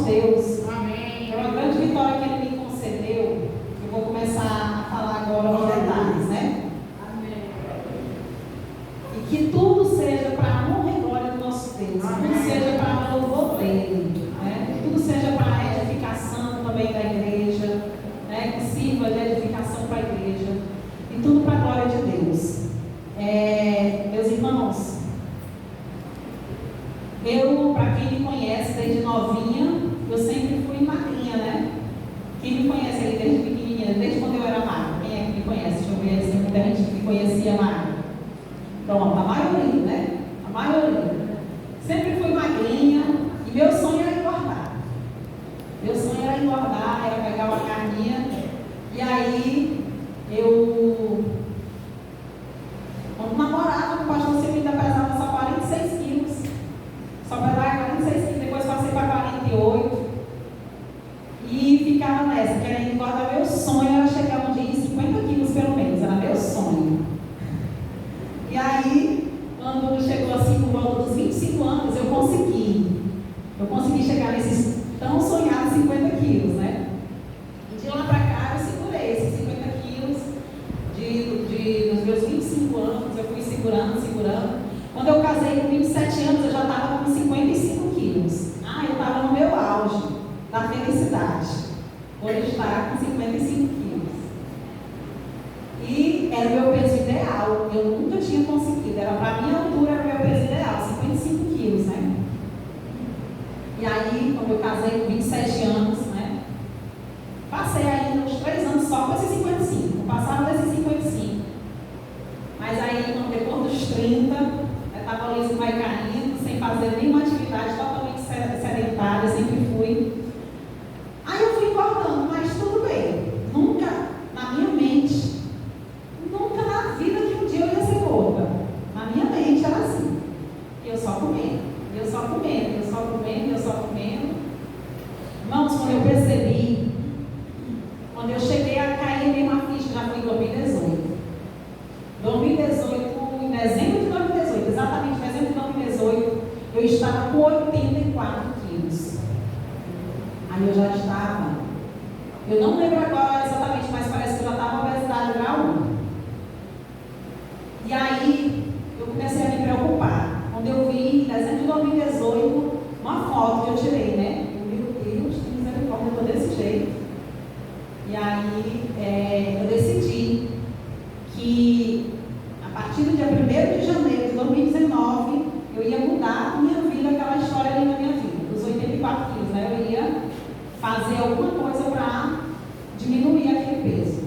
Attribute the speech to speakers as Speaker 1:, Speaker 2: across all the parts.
Speaker 1: Deus.
Speaker 2: Amém.
Speaker 1: É uma grande vitória que Ele me concedeu. Eu vou começar a falar agora os detalhes, né?
Speaker 2: Amém.
Speaker 1: E que tudo seja para a honra e glória do nosso Deus. Que tudo seja para o louvor dele, né? Que tudo seja para a edificação também da igreja, né? Que sirva de edificação para a igreja. E tudo para a glória de Deus. Meus irmãos, para quem me conhece desde novinha, eu sempre fui magrinha, né? Quem me conhece aí desde pequenininha, desde quando eu era magra? Quem é que me conhece? Deixa eu ver, assim, muita gente que me conhecia magra. Pronto, a maioria, né? A maioria. Sempre fui magrinha e meu sonho era engordar. Meu sonho era engordar, era pegar uma carninha. E aí, quando namorava com o pastor Silvio, ainda pesava só 46 quilos. Só pesava 46 quilos, depois passei para 48. E ficava nessa, querendo engordar. Meu sonho era chegar um dia em 50 quilos pelo menos, era meu sonho. E aí, quando chegou assim por volta dos 25 anos, eu consegui chegar nesses tão sonhados 50 quilos, né? E de lá pra cá eu segurei esses 50 quilos dos meus 25 anos, eu fui segurando. Quando eu casei com 27 anos, eu já estava com 55 quilos. Eu estava no meu auge da felicidade, por estar com 55 quilos. E era o meu peso ideal, eu nunca tinha conseguido, para a minha altura era o meu peso ideal, 55 quilos, né? E aí, quando eu casei com 27 anos, né? Passei ainda uns 3 anos só com esses 55, não passava desses 55. Mas aí, depois dos 30, o metabolismo vai caindo, sem fazer nenhuma atividade, totalmente sedentária, sempre fui. Aí eu fui engordando, mas tudo bem. Nunca, na minha mente, nunca na vida que um dia eu ia ser gorda. Na minha mente era assim. Eu só comendo. Irmãos, quando eu percebi, quando eu cheguei a cair em uma ficha, já foi em 2018. 2018, em dezembro de 2018, exatamente em dezembro de 2018, eu estava com 84 quilos. Aí eu já estava, eu não lembro agora exatamente, mas parece que eu já estava obesidade grau 1. E aí eu comecei a me preocupar. Quando eu vi, em dezembro de 2018, uma foto que eu tirei, né? Meu Deus, que misericórdia, eu estou desse jeito. E aí eu decidi que a partir do dia 1º de janeiro de 2019, eu ia mudar a minha vida, aquela história ali na minha vida, dos 84 quilos, né? Eu ia fazer alguma coisa para diminuir aquele peso.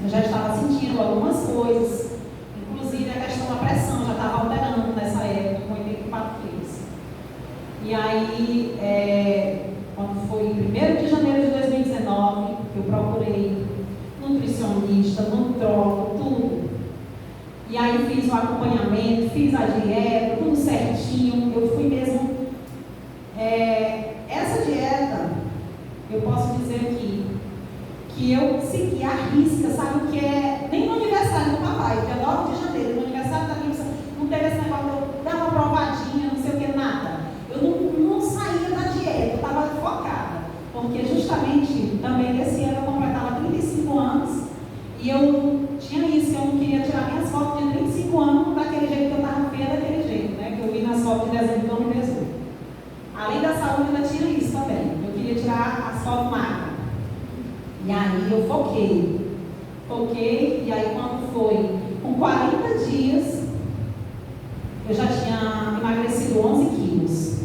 Speaker 1: Eu já estava sentindo algumas coisas, inclusive a questão da pressão já estava alterando nessa época, com 84 quilos. E aí, quando foi 1º de janeiro de 2019, eu procurei nutricionista, nutrólogo, tudo. E aí fiz o acompanhamento, fiz a dieta, tudo certinho. Eu fui mesmo. Essa dieta, eu posso dizer aqui, que eu segui a risca, sabe o que é? Nem no aniversário do papai, dia 9 de janeiro, no aniversário da minha, não teve esse negócio de dar uma provadinha, não sei o que, nada. Eu não saía da dieta, eu estava focada. Porque justamente, também nesse ano eu completava 35 anos e eu tinha isso, eu não queria tirar minhas fotos de 35 anos daquele jeito que eu estava feia, daquele jeito, né? Que eu vi nas fotos de dezembro de 2018. Além da saúde, ainda tinha isso também. Eu queria tirar as fotos magras. E aí eu foquei, e aí quando foi com 40 dias, eu já tinha emagrecido 11 quilos.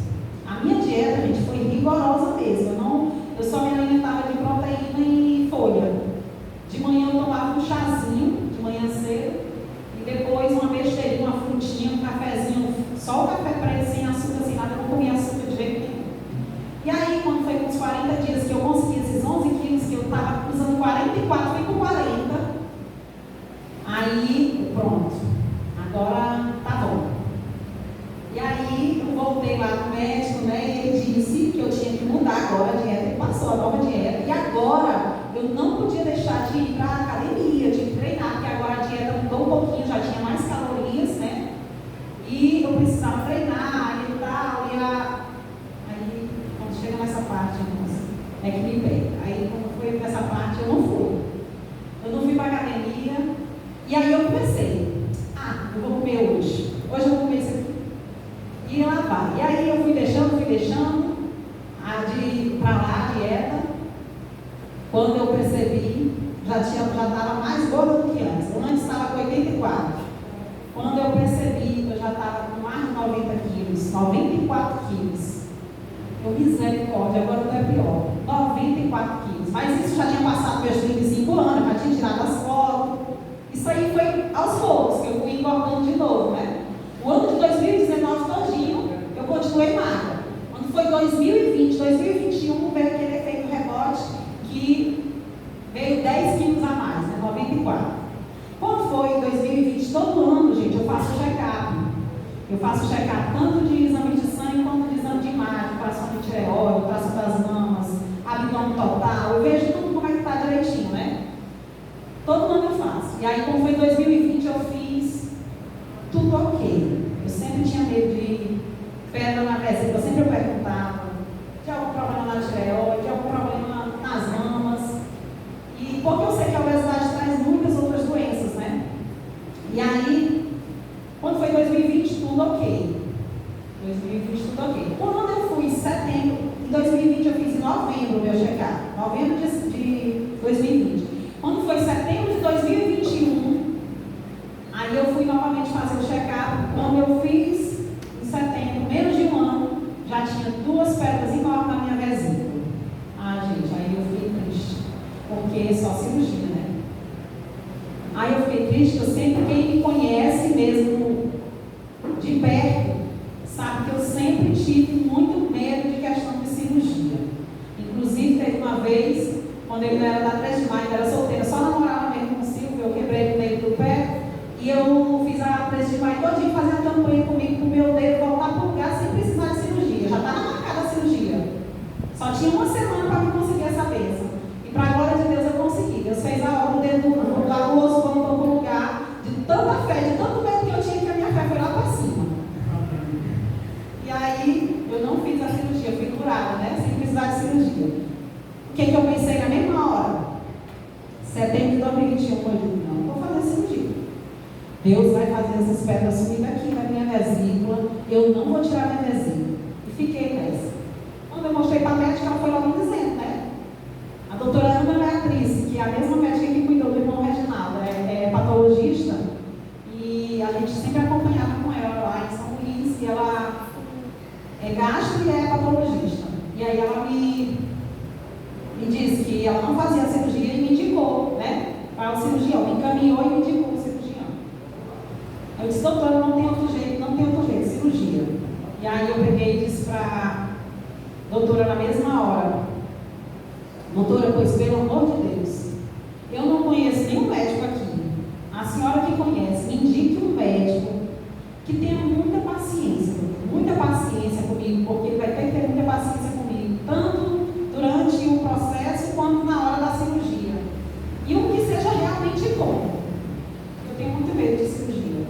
Speaker 1: A minha dieta, gente, foi rigorosa mesmo. Eu só me alimentava de proteína e folha. De manhã eu tomava um chazinho, de manhã cedo, e depois uma besteirinha, uma frutinha, um cafezinho, só o café preto, sem açúcar, sem nada, eu não comia açúcar de jeito nenhum. E aí, quando foi com os 40 dias que eu consegui esses 11 quilos, que eu estava usando 44, fui com 40, aí, pronto, agora tá bom. E aí, eu voltei lá no médico, né, e ele disse que eu tinha que mudar agora a dieta, ele passou a nova dieta, e agora eu não podia deixar de ir para a academia, de treinar, porque agora a dieta mudou um pouquinho, já tinha mais calorias, né, e eu precisava treinar e tal, aí, quando chega nessa parte, é que me pega. Aí, quando foi nessa parte, eu não fui. Eu não fui para academia. E aí eu comecei. Eu vou comer hoje. Hoje eu vou comer isso aqui. E lá vai. E aí eu fui deixando para lá a dieta. Quando eu percebi, já estava mais gorda do que antes. Eu antes estava com 84. Quando eu percebi, eu já estava com mais de 90 quilos, 94 quilos. Eu misericórdia, agora não é pior. 94 quilos. Mas isso já tinha passado meus 35 anos, já tinha tirado as fotos. Isso aí foi aos poucos, que eu fui engordando de novo, né? O ano de 2019 todinho, eu continuei magra. Quando foi 2020, 2021, veio aquele efeito rebote que veio 10 quilos a mais, né? 94. Quando foi em 2020, todo ano, gente, eu faço check-up. Eu faço check-up tanto de exame de sangue quanto de exame de imagem, tração de tireoide, tração das mamas, abdômen total. Eu vejo tudo como é que está direitinho, né? Todo ano eu faço. E aí, como foi em 2020, eu fiz tudo ok. Eu sempre tinha medo de pedra na vesícula, eu sempre perguntava de algum problema na tireoide, de algum problema nas mamas. E porque eu sei que a obesidade traz muitas outras doenças, né? E aí, quando foi 2020, tudo ok. 2020, tudo ok. Quando eu fui em setembro, em 2020 eu fiz em novembro o meu check-up. Novembro de 2020. Quando foi setembro de 2021, aí eu fui novamente fazer o check-up. Quando eu fiz em setembro, menos de um ano, já tinha 2 pedras enormes na minha vesícula. Gente, aí eu fiquei triste, porque é só cirurgia, né? Aí eu fiquei triste, eu sempre, quem me conhece mesmo de perto, sabe que eu sempre tive muito medo de questão de cirurgia. Inclusive, teve uma vez, quando ele não era da 3 de maio, era solteira, só namorava mesmo com o Silvio, eu quebrei o dedo do pé, e eu fiz a 3 de maio todinho fazer a campanha comigo, para o meu dedo voltar para o lugar sem precisar de cirurgia. Já estava marcada a cirurgia. Só tinha uma semana para eu conseguir essa bênção. E para a glória de Deus eu consegui. Deus fez a obra, o dedo do osso voltou para o lugar, de tanta fé, de tanto medo que eu tinha, que a minha fé foi lá para cima. E aí, eu não fiz a cirurgia, eu fui curada, né? Sem precisar de cirurgia. O que eu pensei na mesma hora? Setembro de 2021, eu digo, não vou fazer cirurgia. Deus vai fazer essas pedras sumir daqui da minha vesícula, eu não vou tirar minha vesícula. E fiquei nessa. Quando eu mostrei para a médica, ela foi logo dizendo, né? A doutora Ana Beatriz, que é a mesma médica que cuidou do irmão Reginaldo, é patologista, e a gente sempre acompanhava com ela lá em São Luís, e ela é gastro e é patologista. E aí ela me disse que ela não fazia a cirurgia e me indicou, né, para o cirurgião, me encaminhou e me indicou o cirurgião. Eu disse, doutora, não tem outro jeito, cirurgia. E aí eu peguei e disse para a doutora na mesma hora, doutora, pois pelo amor de Deus, eu não conheço nenhum médico aqui, a senhora que conhece, me indique um médico que tenha muita paciência comigo, porque ele vai ter que ter muita paciência comigo, tanto durante o processo quanto na hora da cirurgia. E o que seja realmente bom. Eu tenho muito medo de cirurgia.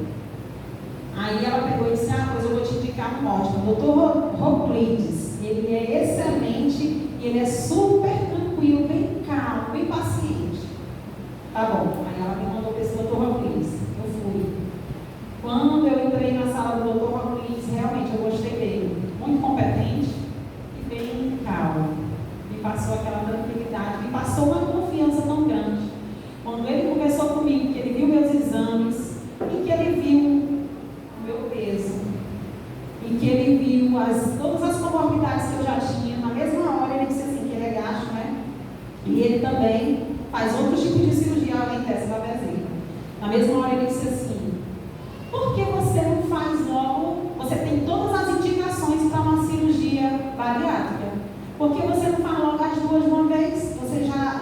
Speaker 1: Aí ela pegou e disse, pois eu vou te indicar um ótimo, o Dr. Roclides. Ele é excelente e ele é super tranquilo, bem calmo, bem paciente. Tá bom. Aí ela me mandou para esse Dr. Roclides. Eu fui. Quando eu entrei na sala do Dr. Roclides, realmente eu gostei dele. Muito competente e bem calmo. Me passou aquela tranquilidade, me passou uma confiança tão grande. Quando ele conversou comigo, que ele viu meus exames e que ele viu o meu peso e que ele viu todas as comorbidades que eu já tinha, na mesma hora ele disse assim, que ele é gastro, né? E ele também faz outros tipos de cirurgia além dessa da vesícula. Na mesma hora ele disse assim, por que você não faz logo, você tem todas as indicações para uma cirurgia bariátrica, por que você não faz logo as duas de uma vez? Você já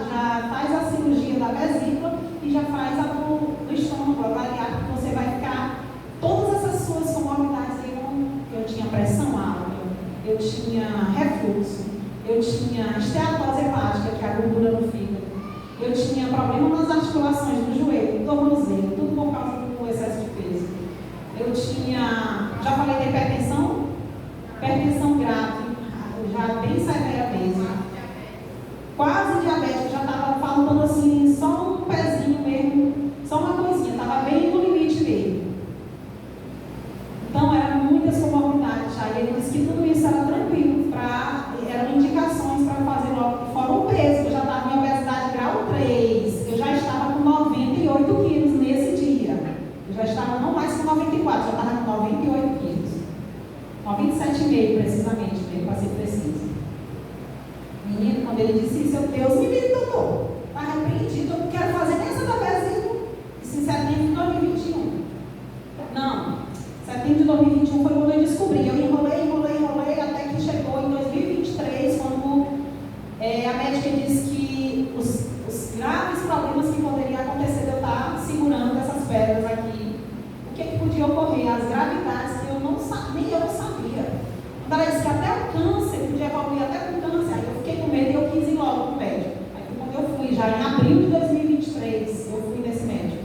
Speaker 1: faz a cirurgia da vesícula e já faz a do estômago, a bariátrica, você vai ficar, todas essas suas comorbidades aí, eu tinha pressão alta, eu tinha refluxo, eu tinha esteatose hepática, que é a gordura no fígado, eu tinha problema nas articulações do joelho, do tornozelo, tudo por causa do excesso de peso. Eu tinha, já falei da hipertensão grave, já bem severa mesmo. 94, já estava com 98 quilos. 97,5 precisamente, para ser preciso. Menino, quando ele disse isso, Deus me livre, doutor. Está repreendido, eu não quero fazer nem essa tabezinha. Isso em setembro de 2021. Não, setembro de 2021 foi quando eu descobri. Eu enrolei, até que chegou em 2023, quando a médica disse que os graves problemas que poderiam acontecer de eu estar segurando essas pedras aqui, o que podia ocorrer, as gravidades que eu não sabia, Quando ela disse que até o câncer, podia evoluir até com câncer, aí eu fiquei com medo e eu quis ir logo para o médico. Aí quando eu fui, já em abril de 2023, eu fui nesse médico.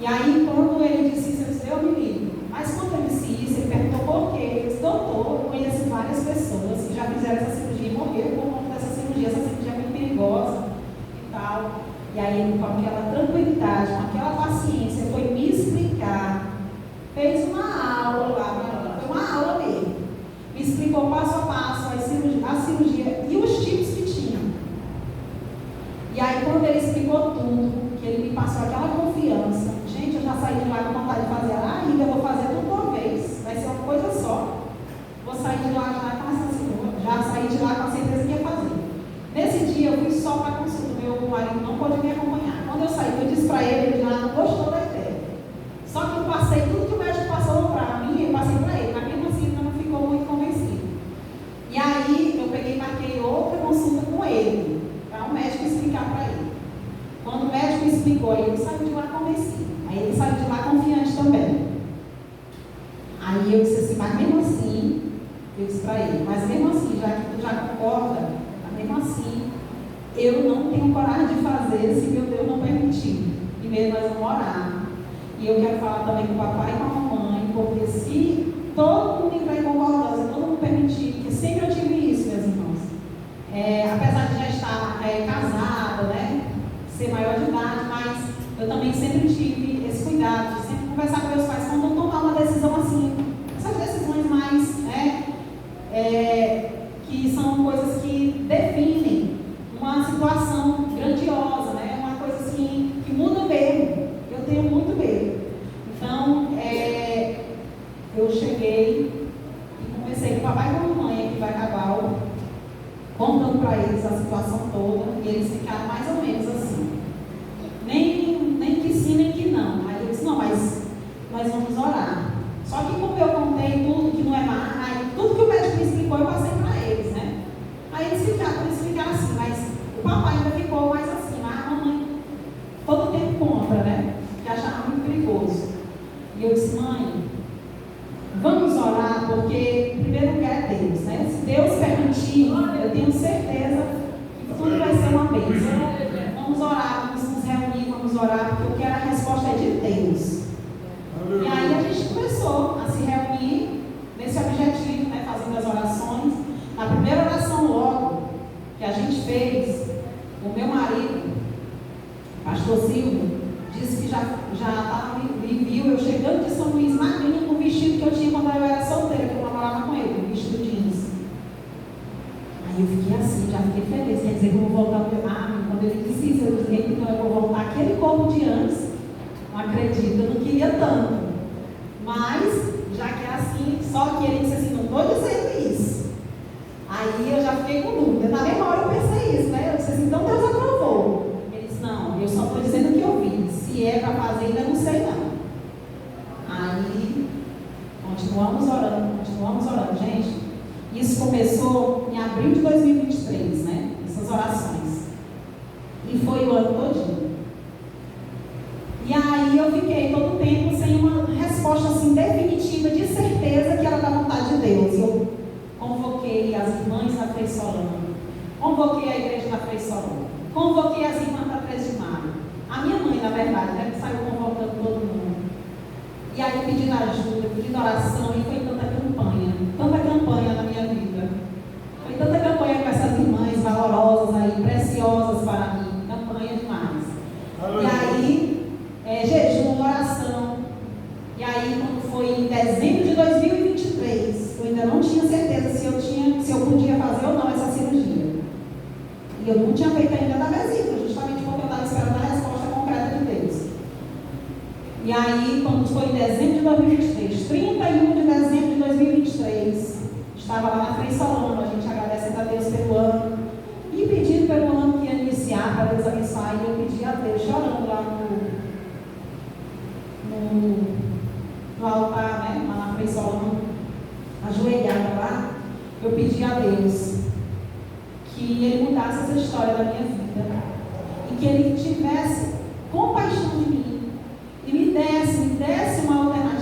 Speaker 1: E aí, quando ele disse isso, eu disse, Deus me livre. Mas quando eu disse isso, ele perguntou por quê. Eu disse, doutor, eu conheço várias pessoas que já fizeram essa cirurgia e morreram por conta dessa cirurgia. Essa cirurgia é muito perigosa e tal. E aí, ele, com aquela tranquilidade, com aquela paciência, foi me explicar. Fez uma aula lá, foi uma aula mesmo. Me explicou passo a passo a cirurgia e os tipos que tinham. E aí, quando ele explicou tudo, que ele me passou aquela confiança, gente, eu já saí de lá com vontade de fazer, eu vou fazer tudo uma vez, vai ser uma coisa só. Vou sair de lá já saí de lá com a certeza que ia fazer. Nesse dia eu fui só para a consulta, meu marido não pôde me acompanhar. Quando eu saí, eu disse para ele, ele já não gostou da ideia. Só que eu passei tudo que o médico passou para mim, eu passei para ele, mas mesmo assim ele não ficou muito convencido. E aí eu peguei e marquei outra consulta com ele, para o médico explicar para ele. Quando o médico explicou, ele saiu de lá convencido. Aí ele saiu de lá confiante também. Aí eu disse assim, mas mesmo assim, eu disse para ele, mas mesmo assim, já que tu já concorda, mesmo assim, eu não tenho coragem de fazer se meu Deus não permitir. Primeiro nós vamos orar. E eu quero falar também com o papai e com a mamãe, porque se todo mundo entrar em concordância, todo mundo permitir, porque sempre eu tive isso, meus irmãos. Apesar de já estar casada, né? Ser maior de idade, mas eu também sempre tive esse cuidado de sempre conversar com meus pais quando eu tomar uma decisão assim, essas decisões mais, que são coisas que definem uma situação grandiosa, né? Uma coisa assim que muda mesmo. Eu tenho muito medo. Então, eu cheguei e conversei com o papai e com a mamãe aqui vai acabar contando para eles a situação toda, e eles ficaram mais ou menos assim. Nem que sim, nem que não. Aí eu disse, não, mas nós vamos orar. Só que como eu contei tudo que não é mais, tudo que o médico me explicou, eu passei para eles, né? Aí eles ficaram assim, mas o papai ainda ficou mais assim, mas a mamãe todo tempo contra, né? Que achava muito perigoso. E eu disse, mãe, vamos orar, porque em primeiro lugar é Deus, né? Se Deus permitir, eu tenho certeza que tudo vai ser uma bênção. Vamos orar, vamos nos reunir, vamos orar, porque eu quero a resposta de Deus. E aí a gente começou a se reunir nesse objetivo, né? Fazendo as orações. Na primeira oração logo que a gente fez, o meu marido, pastor Silvio, disse que já me viu eu chegando de São Luís magrinha com o vestido que eu tinha quando eu era solteira, que eu namorava com ele, o vestido jeans. Aí eu fiquei assim, já fiquei feliz, quer dizer que eu vou voltar para o mar. Quando ele disse isso, eu disse, então eu vou voltar aquele corpo de antes. Não acredito, eu não queria tanto. Mas, já que é assim, só que ele disse assim, não estou dizendo isso. Aí eu já fiquei com dúvida. Na mesma hora eu pensei isso, né? Eu disse assim, então Deus aprovou. Ele disse, não, eu só estou dizendo o que eu vi. Se é para fazer, ainda não sei não. Aí, continuamos orando. Gente, isso começou em abril de 2023, né? Essas orações. E foi o ano todinho. E aí eu fiquei todo o tempo sem uma resposta assim definitiva, de certeza que era da vontade de Deus. Eu convoquei as irmãs da Frei Solano, convoquei a igreja da Frei Solano, convoquei as irmãs da 13 de maio. A minha mãe, na verdade, né, que saiu convocando todo mundo. E aí pedindo ajuda, pedindo oração, e foi tanta campanha na minha vida. Foi tanta campanha com essas irmãs valorosas aí, preciosas para mim, campanha demais. E aí, jejum, oração. E aí, quando foi em dezembro de 2023, eu ainda não tinha certeza se eu podia fazer ou não essa cirurgia. E eu não tinha feito ainda da vesícula, justamente porque eu estava esperando a resposta concreta de Deus. E aí aí, quando foi em dezembro de 2023, 31 de dezembro de 2023, estava lá na Frei Solano, a gente agradece a Deus pelo ano, e pedindo pelo ano que ia iniciar, para Deus abençoar, e eu pedi a Deus, chorando lá no altar, né, lá na Frei Solano, ajoelhada lá, eu pedi a Deus que Ele mudasse essa história da minha vida, e que Ele tivesse compaixão de mim, e me desse uma alternativa,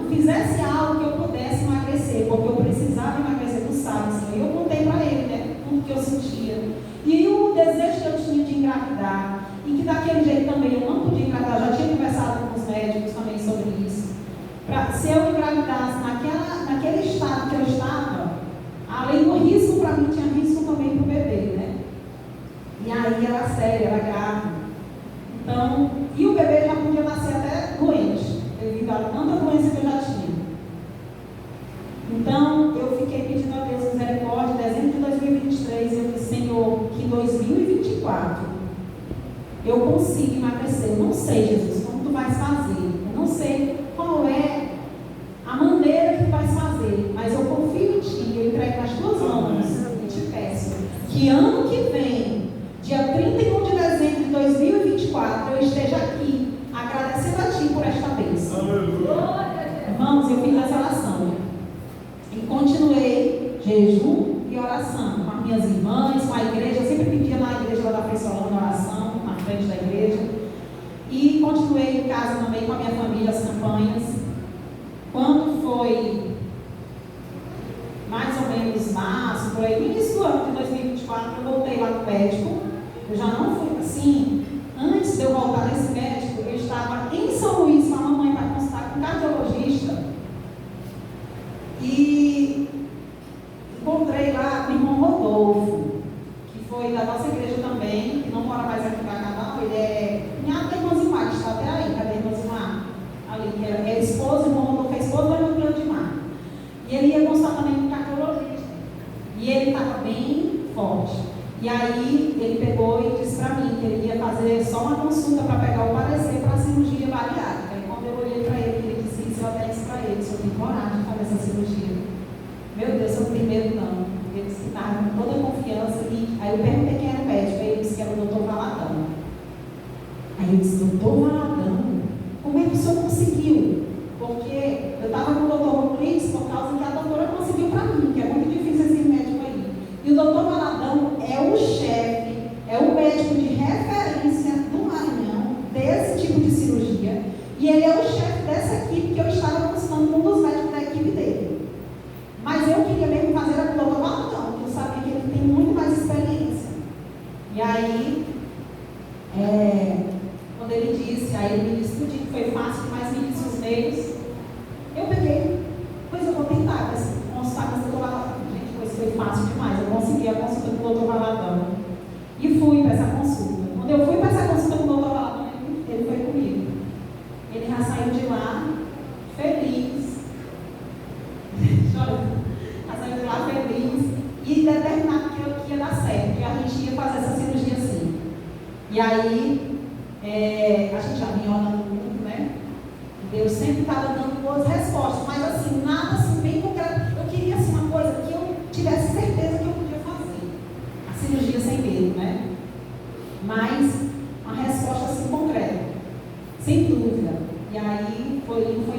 Speaker 1: fizesse algo que eu pudesse emagrecer, porque eu precisava emagrecer, tu sabe, Senhor. E eu contei para Ele, né, tudo que eu sentia, e o desejo que eu tinha de engravidar, e que daquele jeito também eu não podia engravidar, já tinha conversado com os médicos também sobre isso, se eu engravidasse naquele estado que eu estava, além do risco para mim, tinha risco também para o bebê, né, e aí era sério, era grave. Então, e o bebê já podia nascer até doente, devido a tanta doença que eu já tinha. Então, eu fiquei pedindo a Deus misericórdia, em dezembro de 2023, eu disse, Senhor, que em 2024 eu consiga emagrecer. Eu não sei, Jesus, como tu vais fazer. Eu não sei qual é a maneira que tu vais fazer, mas eu confio em ti, eu entrego nas tuas mãos e te peço que ano que vem, dia 31 de dezembro de 2024, eu esteja aqui agradecendo a Ti por esta bênção. Irmãos, eu fiz essa oração e continuei jejum e oração com as minhas irmãs, com a igreja. Eu sempre pedia na igreja lá da Frei Solano oração, na frente da igreja, e continuei em casa também com a minha família as campanhas. Quando foi mais ou menos março, por aí, no início do ano de 2024, eu voltei lá no médico. Eu já não fui assim. Antes de eu voltar nesse médico, eu estava em São Luís com a mamãe para consultar com um cardiologista. E encontrei lá com o irmão Rodolfo, que foi da nossa igreja também, que não mora mais aqui em Bacabal. Ele é cunhado da irmã Zimar, que está até aí. Cadê a irmã Zimar? Ali, que é esposa, o irmão Rodolfo é esposa da irmã Zimar. E ele ia consultar também com o cardiologista. E ele estava bem forte. E aí ele pegou e disse para mim que ele ia fazer só uma consulta para pegar o parecer para a cirurgia bariátrica. E quando eu olhei para ele, ele disse isso, eu até disse para ele, se eu tenho coragem de fazer essa cirurgia. Meu Deus, eu primeiro não. Ele disse que estava com toda a confiança. E aí eu perguntei quem era o médico, aí ele disse que era o doutor Valadão. Aí eu disse, doutor Valadão, como é que o senhor conseguiu? Porque eu estava com o doutor Rodrigues por causa que a doutora conseguiu para mim, que é muito difícil esse médico aí. E o doutor Valadão é o chefe, é o médico de referência do Maranhão, desse tipo de cirurgia, e ele é o chefe dessa equipe que eu estava consultando com um dos médicos da equipe dele. Mas eu queria mesmo fazer a com o doutor Valadão, porque eu sabia que ele tem muito mais experiência. E aí, quando ele disse, aí ele me disse tudo que foi fácil, mas me disse os meios, eu peguei, pois eu vou tentar consultar com o doutor Valadão. Foi fácil demais, eu consegui a consulta com o doutor Valadão e fui para essa consulta. Quando eu fui para essa consulta com o doutor Valadão, ele foi comigo. Ele já saiu de lá feliz, chorando, já saiu de lá feliz e determinado que ia dar certo, que a gente ia fazer essa cirurgia assim. E aí, a gente já vinha orando muito, né? Deus sempre estava dando boas respostas, mas assim, nada assim bem concreto. Eu queria assim uma coisa que eu tivesse certeza que eu podia fazer a cirurgia sem medo, né? Mas uma resposta assim concreta, sem dúvida. E aí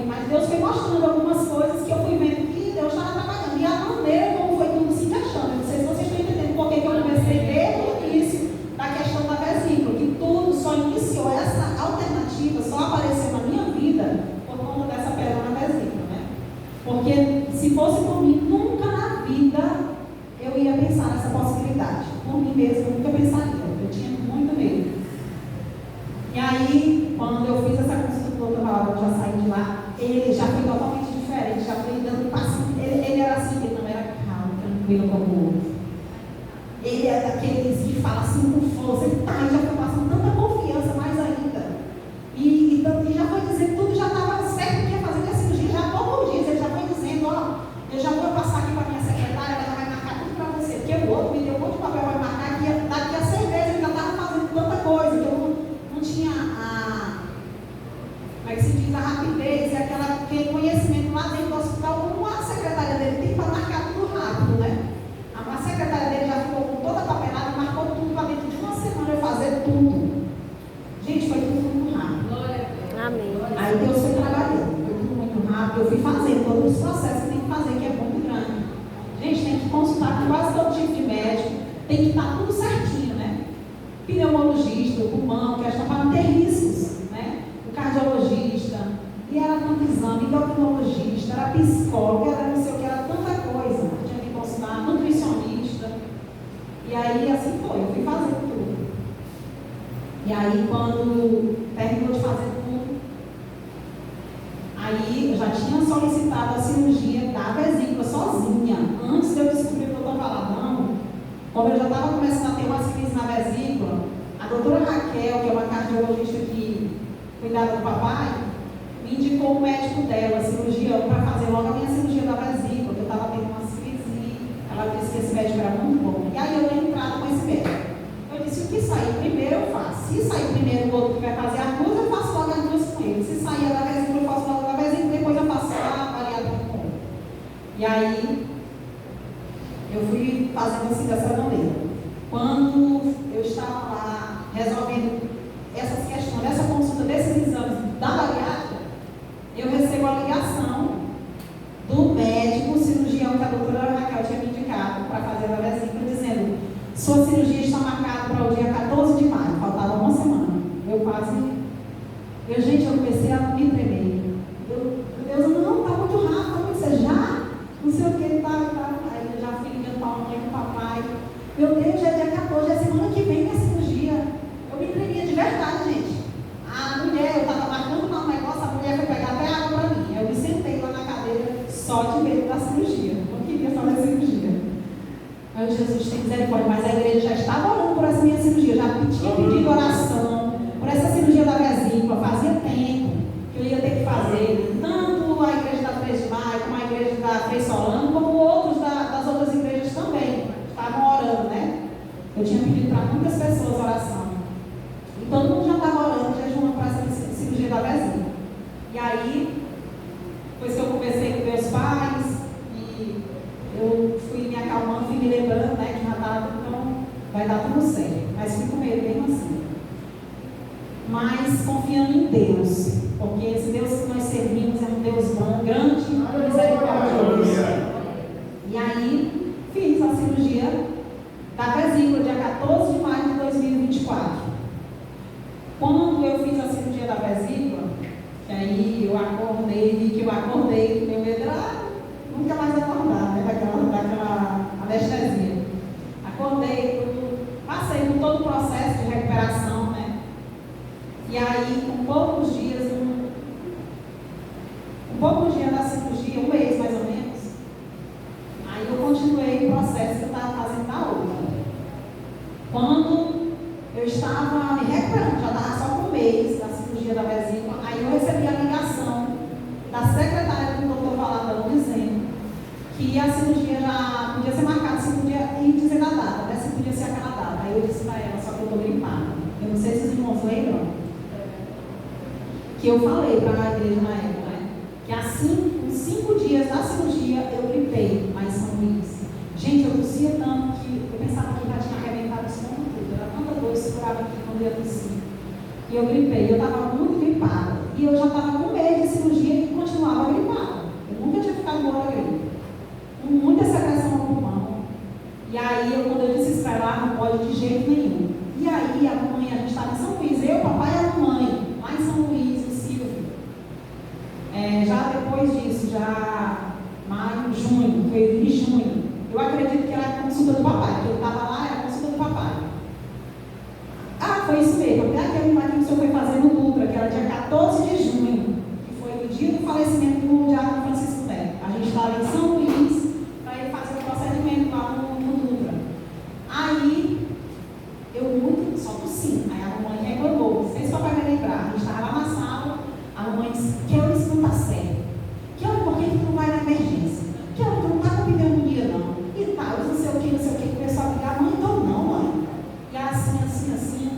Speaker 1: mas Deus foi mostrando algumas coisas que eu fui vendo que Deus estava trabalhando. E a maneira como foi tudo se encaixando. Eu não sei se vocês estão entendendo por que eu comecei desde o início da questão da vesícula, que tudo só iniciou, essa alternativa só apareceu na minha vida por conta dessa pedra na vesícula, né? Porque se fosse por mim, nunca na vida eu ia pensar nessa possibilidade. Por mim mesmo, eu nunca pensaria. Eu tinha muito medo. E aí, quando eu fiz essa consulta com o doutor Valadão, eu já saí de lá, ele já foi totalmente diferente, já foi dando passo. Ele era assim, ele não era calmo, tranquilo como o outro. Ele é daqueles que fala assim com força, ele já foi passando tanta confiança mais ainda. E já foi dizendo tudo, já estava certo que ia fazer a cirurgia, já poucos dias, ele já foi dizendo, eu já vou passar aqui para a minha secretária, ela vai marcar tudo para você, porque o outro me deu um monte de papel para marcar, que daqui a 6 meses ele já estava fazendo tanta coisa, que eu não tinha como é que se diz, tem que estar tudo certinho, né? Pneumologista, o pulmão, questão para não ter riscos, né? O cardiologista, e era tanto exame, endocrinologista, era psicólogo, era não sei o que, era tanta coisa. Tinha que consultar, nutricionista. E aí, assim foi, eu fui fazendo tudo. E aí, quando terminou de fazer tudo, aí eu já tinha solicitado a cirurgia da vesícula sozinha. Antes de eu descobrir o doutor Valadão, como eu já estava começando a ter umas crises na vesícula, a doutora Raquel, que é uma cardiologista que cuidava do papai, me indicou o médico dela, cirurgião, para fazer logo a minha cirurgia da vesícula, que eu estava tendo uma crise. Ela disse que esse médico era muito bom. E aí eu dei entrada com esse médico. Eu disse, o que sair primeiro eu faço. Se sair primeiro o outro que vai fazer as duas, eu faço logo as duas com ele. Se sair a da vesícula, eu faço logo a da vesícula, depois eu faço a variada com ele. E aí, eu fui fazendo assim dessa maneira. Quando eu estava lá resolvendo essas questões, essa consulta desses exames da bariátrica, eu recebo a ligação do médico cirurgião que a doutora Raquel tinha me indicado para fazer a vesícula, dizendo: sua cirurgia está marcada para o dia 14 de maio, faltava uma semana. Gente, eu comecei a me tremer. Deus, não, está muito rápido, você já? Não sei o que, tá. Aí eu já fui ligando para a mãe, para o papai. Meu Deus, já é dia 14, é semana que vem minha cirurgia. Eu me tremia de verdade, gente. A mulher, eu estava marcando um negócio, a mulher foi pegar até água para mim. Eu me sentei lá na cadeira só de medo da cirurgia. Não queria fazer a cirurgia. Aí Jesus, tem misericórdia, mas a igreja já estava orando por essa minha cirurgia, já tinha pedido oração por essa cirurgia da vesícula, fazia tempo que eu ia ter que fazer, tanto a igreja da 3 de Maio, como a igreja da Frei Solano, como outros das outras igrejas também, estavam orando, né? Eu tinha pedido para muitas pessoas oração. E todo mundo já estava orando, jejuando para essa cirurgia da vesícula. E aí, depois que eu conversei com meus pais, e eu fui me acalmando, fui me lembrando, né, que já estava, então vai dar tudo certo. Mas fui com medo mesmo assim. Mas confiando em Deus, porque esse Deus que nós servimos é um Deus bom, grande, misericordioso. E aí, fiz a cirurgia da vesícula, dia 14 de maio de 2024. Quando eu fiz a cirurgia da vesícula, que aí eu acordei, meu medo era nunca mais acordar, né, daquela anestesia. Acordei, passei por todo o processo de recuperação, né? E aí, com poucos dias da cirurgia, um mês mais ou menos, aí eu continuei o processo que eu estava fazendo na outra. Quando eu estava me recuperando, já estava só com um mês da cirurgia da vesícula, aí eu recebi a ligação da secretária do doutor Valadão dizendo que a cirurgia já podia ser marcada, se podia ir dizendo a data, né? Se podia ser aquela data. Aí eu disse para ela, só que eu estou gripada. Eu não sei se os irmãos lembram que eu falei para a igreja na época, né? Que assim, em 5 dias da cirurgia, eu gripei, mas São Luís. Gente, eu tossia tanto que eu pensava que já tinha arrebentado o estômago tudo. Era tanta dor, eu segurava aqui quando eu ia tossir. E eu gripei, eu estava muito gripada. E eu já estava com medo de cirurgia e continuava gripada. Eu nunca tinha ficado boa da gripe. Com muita secreção no pulmão. E aí, quando eu disse isso para ela, não pode de jeito nenhum. E aí, a mamãe, a gente estava em São Luís, eu, papai e a mamãe, lá em São Luís, o Silvio. Já depois disso, já maio, junho, foi em junho. Eu acredito que era a consulta do papai, porque eu estava lá, era a consulta do papai. Ah, foi isso mesmo, até aquele imagem que o senhor foi fazer no Dutra, que era dia 14 de junho, que foi o dia do falecimento do Diácono Francisco Neto. A gente estava em São Luís para ele fazer o procedimento lá no Dutra. Aí, eu muito, só tossi. Aí a mamãe reclamou, não sei se o papai vai lembrar, a gente estava lá na sala, a mamãe disse, que isso não está certo. Que por que tu não vai na emergência? Que tu não está com pneumonia não. E tal, não sei o que, começou a ligar, mãe, então não, mãe. E assim.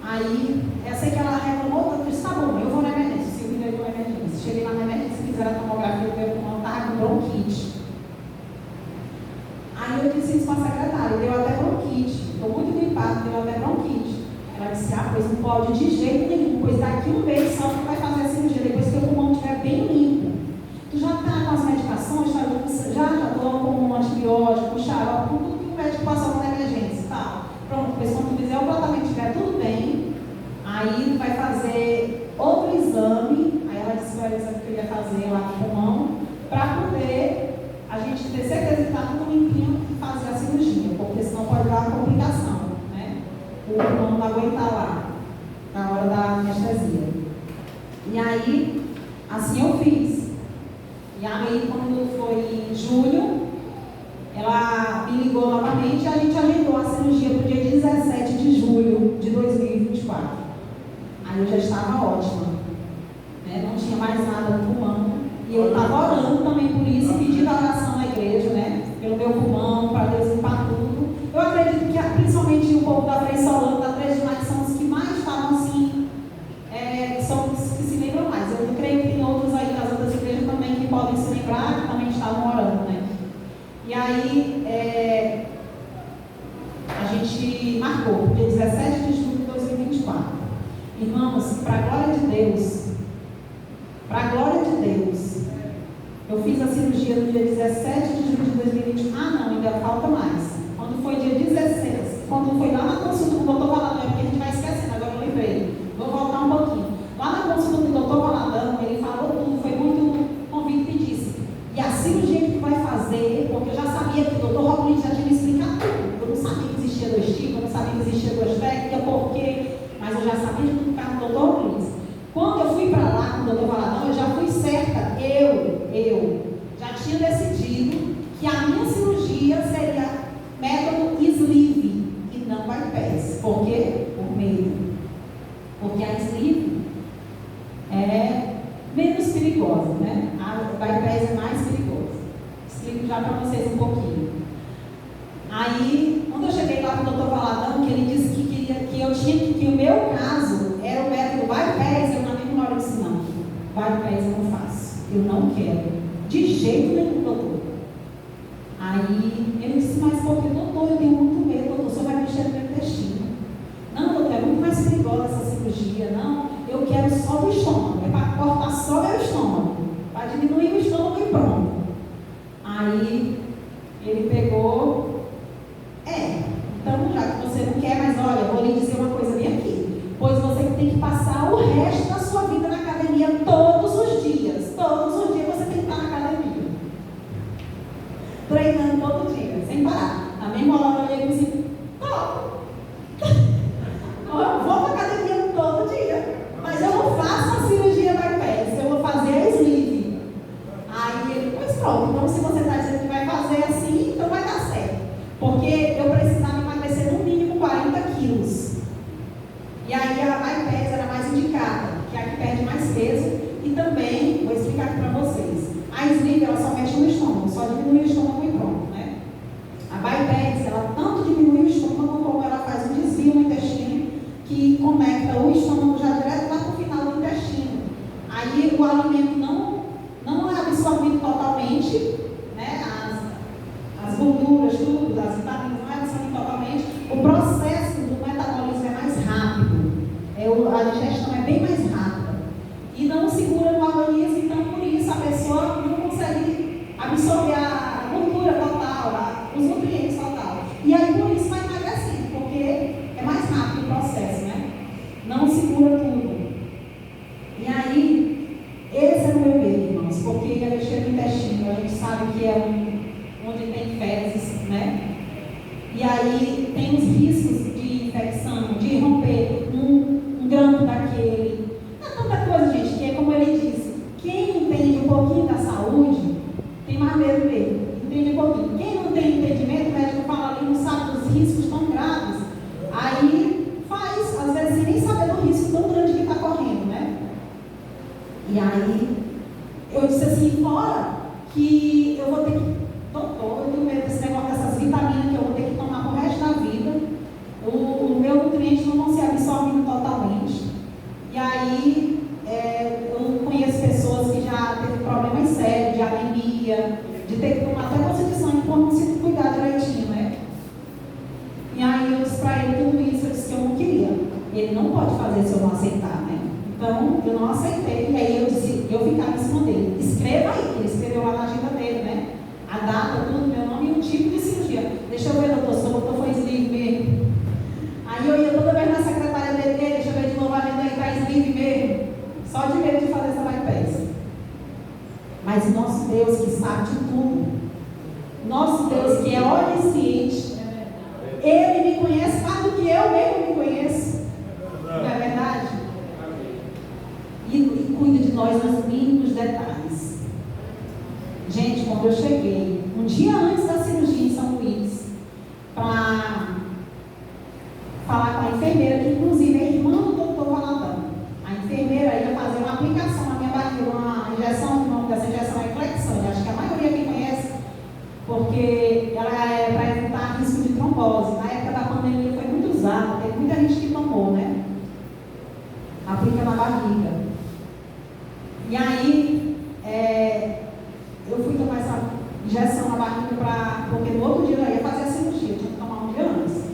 Speaker 1: Aí, eu sei que ela reclamou, eu disse, tá bom, eu vou na emergência. Se eu me levou na emergência. Cheguei lá na emergência, fizeram a tomografia do meu pulmão, estava com bronquite. Aí eu disse isso para a secretária, deu até bronquite. Estou muito gripada, deu até bronquite. Ela disse, pois não pode de jeito nenhum, pois daqui um mês só tu vai fazer a cirurgia, depois que o pulmão estiver bem limpo. Tu já está com as medicações, já estou com um antibiótico, com xarope, com tudo que o médico passou na emergência, tá? pulmão não aguentar lá, na hora da anestesia. E aí, assim eu fiz. E aí, quando foi em julho, ela me ligou novamente e a gente agendou a cirurgia para o dia 17 de julho de 2024. Aí eu já estava ótima, né? Não tinha mais nada no pulmão. E eu estava orando também por isso, pedindo oração na igreja, né? Pelo meu pulmão, para Deus limpar tudo. Eu acredito que principalmente o povo da Frei Solano, da 3 de Maio, são os que mais estavam assim, são os que se lembram mais. Eu creio que tem outros aí das outras igrejas também que podem se lembrar, que também estavam orando, né? E aí, a gente marcou, dia 17 de julho de 2024. Irmãos, para a glória de Deus, eu fiz a cirurgia no dia 17 de julho de 2020. Ah, não, ainda falta mais. Quando foi dia 16, quando foi lá na consulta com o doutor Valadão, porque a gente vai esquecendo, agora eu lembrei. Vou voltar um pouquinho. Lá na consulta com o doutor Valadão, ele falou tudo, foi muito convicto e disse: e a cirurgia que tu vai fazer, porque eu já sabia que o doutor Romulo já tinha me explicado tudo. Eu não sabia que existia 2 tipos, eu não sabia que existia 2 técnicas, por quê, mas eu já sabia de tudo que era o doutor Romulo. Quando eu fui para lá com o doutor Valadão, eu já fui certa, eu já tinha decidido que a minha cirurgia seria método sleeve e não bypass. Por quê? Por medo. Porque a sleeve é menos perigosa, né? A bypass é mais perigosa. Explico já para vocês um pouquinho. Aí, quando eu cheguei lá com o doutor Valadão, que ele disse que queria que eu tinha que o meu caso era o método bypass, eu na mesma hora disse: não, bypass eu não faço, eu não quero, de jeito nenhum, doutor. Aí ele disse: mas porque, doutor, eu tenho muito medo, doutor, o senhor vai mexer no meu intestino. Não, doutor, é muito mais perigosa essa cirurgia. Não, eu quero só do estômago, é para cortar só meu estômago, para diminuir o estômago e pronto. Aí ele pegou: então já que você não quer, mas olha, eu vou lhe dizer uma coisa bem aqui, pois você tem que passar o resto da sua vida na academia todos os dias você tem que estar na academia, treinando todo dia, sem parar. Na mesma hora eu olhei e disse: eu vou para a academia todo dia, mas eu não faço a cirurgia bypass, eu vou fazer a sleeve. Aí ele: pois pronto, então se você está dizendo que vai fazer assim, então vai dar certo, porque eu precisava emagrecer no mínimo 40 quilos. E aí a bypass era mais indicada, que é a que perde mais peso. E também, vou explicar aqui para vocês, a sleeve ela só mexe no estômago, só diminui o estômago e pronto, né? A bypass, ela tanto diminui o estômago, como ela faz um desvio no intestino, que conecta o estômago já direto lá para o final do intestino. Aí o alimento não é absorvido totalmente, né? As gorduras, tudo, as vitaminas não é absorvido totalmente. O processo do metabolismo é mais rápido, a digestão é bem mais rápida e não segura no organismo, então por isso a pessoa não consegue absorver a gordura total, os nutrientes total. E aí por isso vai emagrecendo, porque é mais rápido o processo, né? Não segura tudo. E aí, esse é o meu medo, irmãos, porque ia mexer no intestino, a gente sabe que é onde tem fezes, né? E aí tem os riscos de infecção, de romper um grampo daquele. Não é tanta coisa, gente, que é como ele disse: quem entende um pouquinho da saúde tem mais medo dele, entende um pouquinho. Quem não tem entendimento, o médico fala ali, não sabe dos riscos tão graves, aí faz, às vezes, sem nem saber do risco tão grande que está correndo, né? E aí eu disse assim: fora que eu vou ter que, doutor, eu tenho medo desse negócio dessas vitaminas que eu vou ter que tomar pro resto da vida, o meu nutriente não vão ser absorvido totalmente. E aí eu conheço pessoas que já teve problemas sérios de anemia, de ter que tomar até bolsa de sangue por não se cuidar direitinho, né? E aí eu disse para ele tudo isso, eu disse que eu não queria. Ele não pode fazer se eu não aceitar, né? Então eu não aceitei. E aí eu disse, eu ficava em cima dele: escreva aí. Ele escreveu lá na agenda dele, né? A data, tudo, meu nome e o tipo de cirurgia. Deixa eu ver, doutor, se o doutor foi sleeve mesmo. Aí eu ia toda vez na secretária dele: deixa eu ver de novo a agenda aí, tá sleeve mesmo. Só de medo de fazer essa bypass. Mas o nosso Deus que sabe de tudo, nosso Deus que é onisciente, Ele me conhece mais do que eu mesmo me conheço. Não é verdade? E cuida de nós nos mínimos detalhes. Gente, quando eu cheguei, um dia antes da cirurgia em São Luís, para falar com a enfermeira, que inclusive é irmã do doutor Valadão. A enfermeira ia fazer uma aplicação na minha barriga, uma injeção, o nome dessa injeção é Clexane, acho que a maioria aqui conhece, porque ela é para evitar risco de trombose. Na época da pandemia foi muito usada, teve muita gente que tomou, né? Aplica na barriga. E aí, eu fui tomar essa injeção na barriga porque no outro dia eu ia fazer a cirurgia, eu tinha que tomar um dia antes.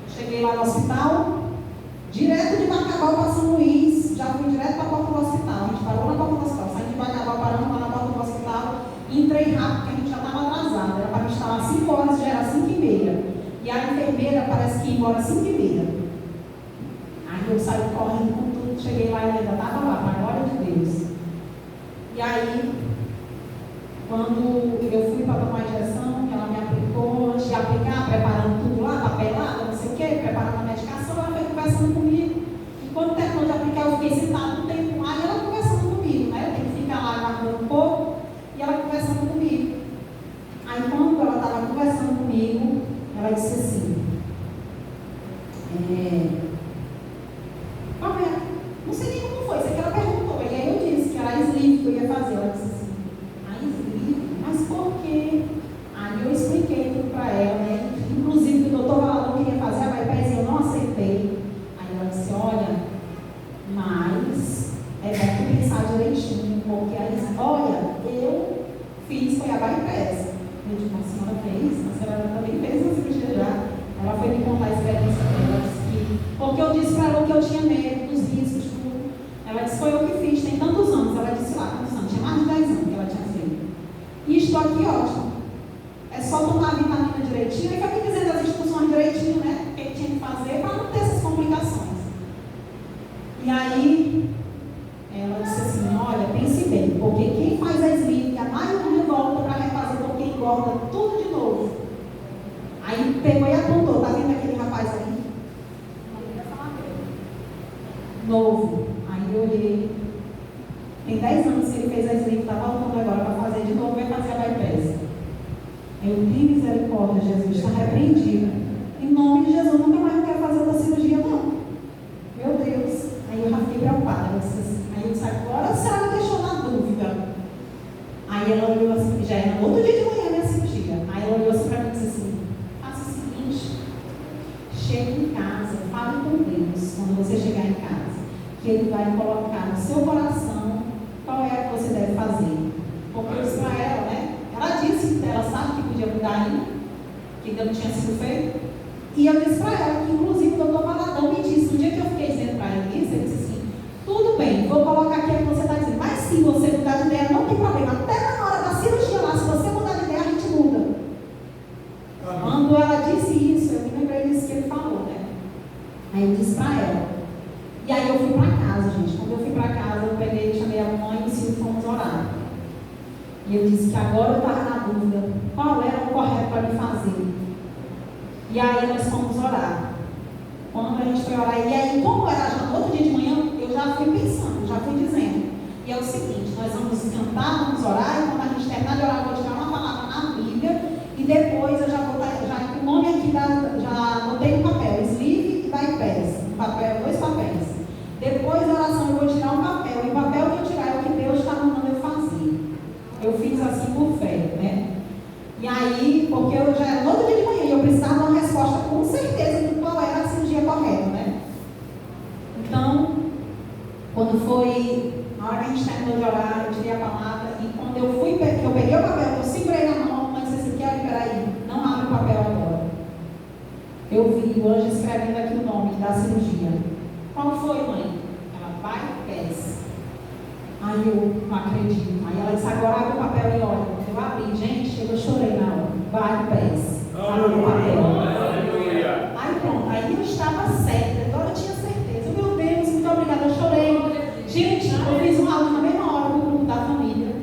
Speaker 1: Cheguei lá no hospital, direto de Bacabal para São Luís, já fui direto para a porta do hospital. A gente parou na porta do hospital, saí de Bacabal, paramos lá na porta do hospital e entrei rápido, porque a gente já estava atrasado. Era para me estar às 5 horas, já era 5h30. E a enfermeira parece que ia embora às 5h30. Aí eu saí correndo com tudo, cheguei lá e ainda estava lá, para a glória de Deus. E aí, quando eu fui para tomar a injeção, que ela me aplicou, antes de aplicar, preparando tudo lá, papelada, não sei o quê, preparando a medicação, ela foi conversando comigo. E quando terminou de aplicar, eu fiquei sentada um tempo lá e ela conversando comigo, né? Eu tenho que ficar lá aguardando um pouco e ela conversando comigo. Aí quando ela estava conversando comigo, ela disse assim, não sei nem como foi, sei que ela perguntou, e aí eu disse que era a sleeve que eu ia fazer. Ela disse assim, a sleeve? Mas por quê? Aí eu expliquei tudo para ela, né? Inclusive o doutor Valadão queria fazer a bypass e eu não aceitei. Aí ela disse, olha, mas é bom pensar direitinho, porque ela disse, olha, eu fiz, foi a bypass. Eu disse, a senhora fez? A senhora também fez uma cirurgia já? Ela foi me contar a experiência dela, disse que, porque eu disse para ela que eu tinha medo dos riscos, tudo. Ela disse, foi eu que fiz, tem tantos anos. Ela disse lá, quantos anos? Tinha mais de 10 anos que ela tinha feito. E estou aqui, ótimo. É só tomar a vitamina direitinho, e foi me dizendo as instruções direitinho, né? O que tinha que fazer para não ter essas complicações. E aí, ela disse assim, olha, pense bem, porque quem faz a sleeve, a maioria volta para refazer, porque engorda tudo de novo. Aí pegou e apontou, tá vendo aquele rapaz ali? Não queria falar dele. Novo. Aí eu olhei. Tem 10 anos que ele fez a sleeve, está voltando agora para fazer de novo, vai fazer a bypass. Eu vi misericórdia, Jesus, está repreendido. Em nome de Jesus, nunca mais eu quero fazer outra cirurgia, não. Meu Deus. Aí eu já fiquei preocupada. Aí eu disse, agora a senhora me deixou na dúvida. Aí ela olhou assim, já era no outro dia de manhã minha cirurgia. Aí ela olhou assim para mim e disse assim, faça o seguinte, chegue em casa, fale com Deus, quando você chegar em casa, que Ele vai colocar no seu coração qual é a que você deve fazer. Porque eu disse para ela, né? Ela disse, ela sabe que podia mudar ainda, que ainda não tinha sido feito. E eu disse para ela que, inclusive, o doutor Valadão me disse, no dia que eu fiquei dizendo para ele isso, ele disse assim, tudo bem, vou colocar aqui o que você está dizendo, mas se você mudar de ideia, não tem problema. Até na hora da cirurgia lá, se você mudar de ideia, a gente muda. Quando ela disse isso, eu me lembrei disso que ele falou, né? Aí eu disse para ela. E aí eu fui para casa, gente. Quando eu fui para casa, eu peguei, chamei a mãe e o Silvio, fomos orar. E eu disse que agora eu estava na dúvida qual era o correto para me fazer. E aí nós fomos orar. Quando a gente foi orar, e aí como era já no outro dia de manhã, eu já fui pensando, já fui dizendo. E é o seguinte, nós vamos cantar, vamos orar, e quando a gente terminar de orar, eu vou tirar uma palavra na Bíblia, e depois eu já vou já o nome aqui, já anotei no papel, sleeve e bypass, papel, 2 papéis. Depois da oração eu vou tirar um papel, e o papel que eu tirar é o que Deus está mandando eu fazer. Eu fiz assim por fé, né? E aí, porque eu já era no outro dia de manhã, e eu precisava de uma resposta com certeza de qual era a cirurgia correta, né? Então, quando foi a hora que a gente terminou de orar, eu tirei a palavra, e quando eu fui, que eu peguei o papel, eu segurei na mão, mas disse assim, peraí, não abre o papel agora. Eu vi o anjo escrevendo aqui o nome da cirurgia. Qual foi, mãe? Ela vai bypass. Aí eu não acredito. Aí ela disse, agora abre o papel e olha. Eu abri, gente, eu chorei na hora. Bypass. Abre o papel. Aí pronto, aí eu estava certa, agora eu tinha certeza. Meu Deus, muito obrigada, eu chorei. Gente, eu fiz um áudio na mesma hora do grupo da família,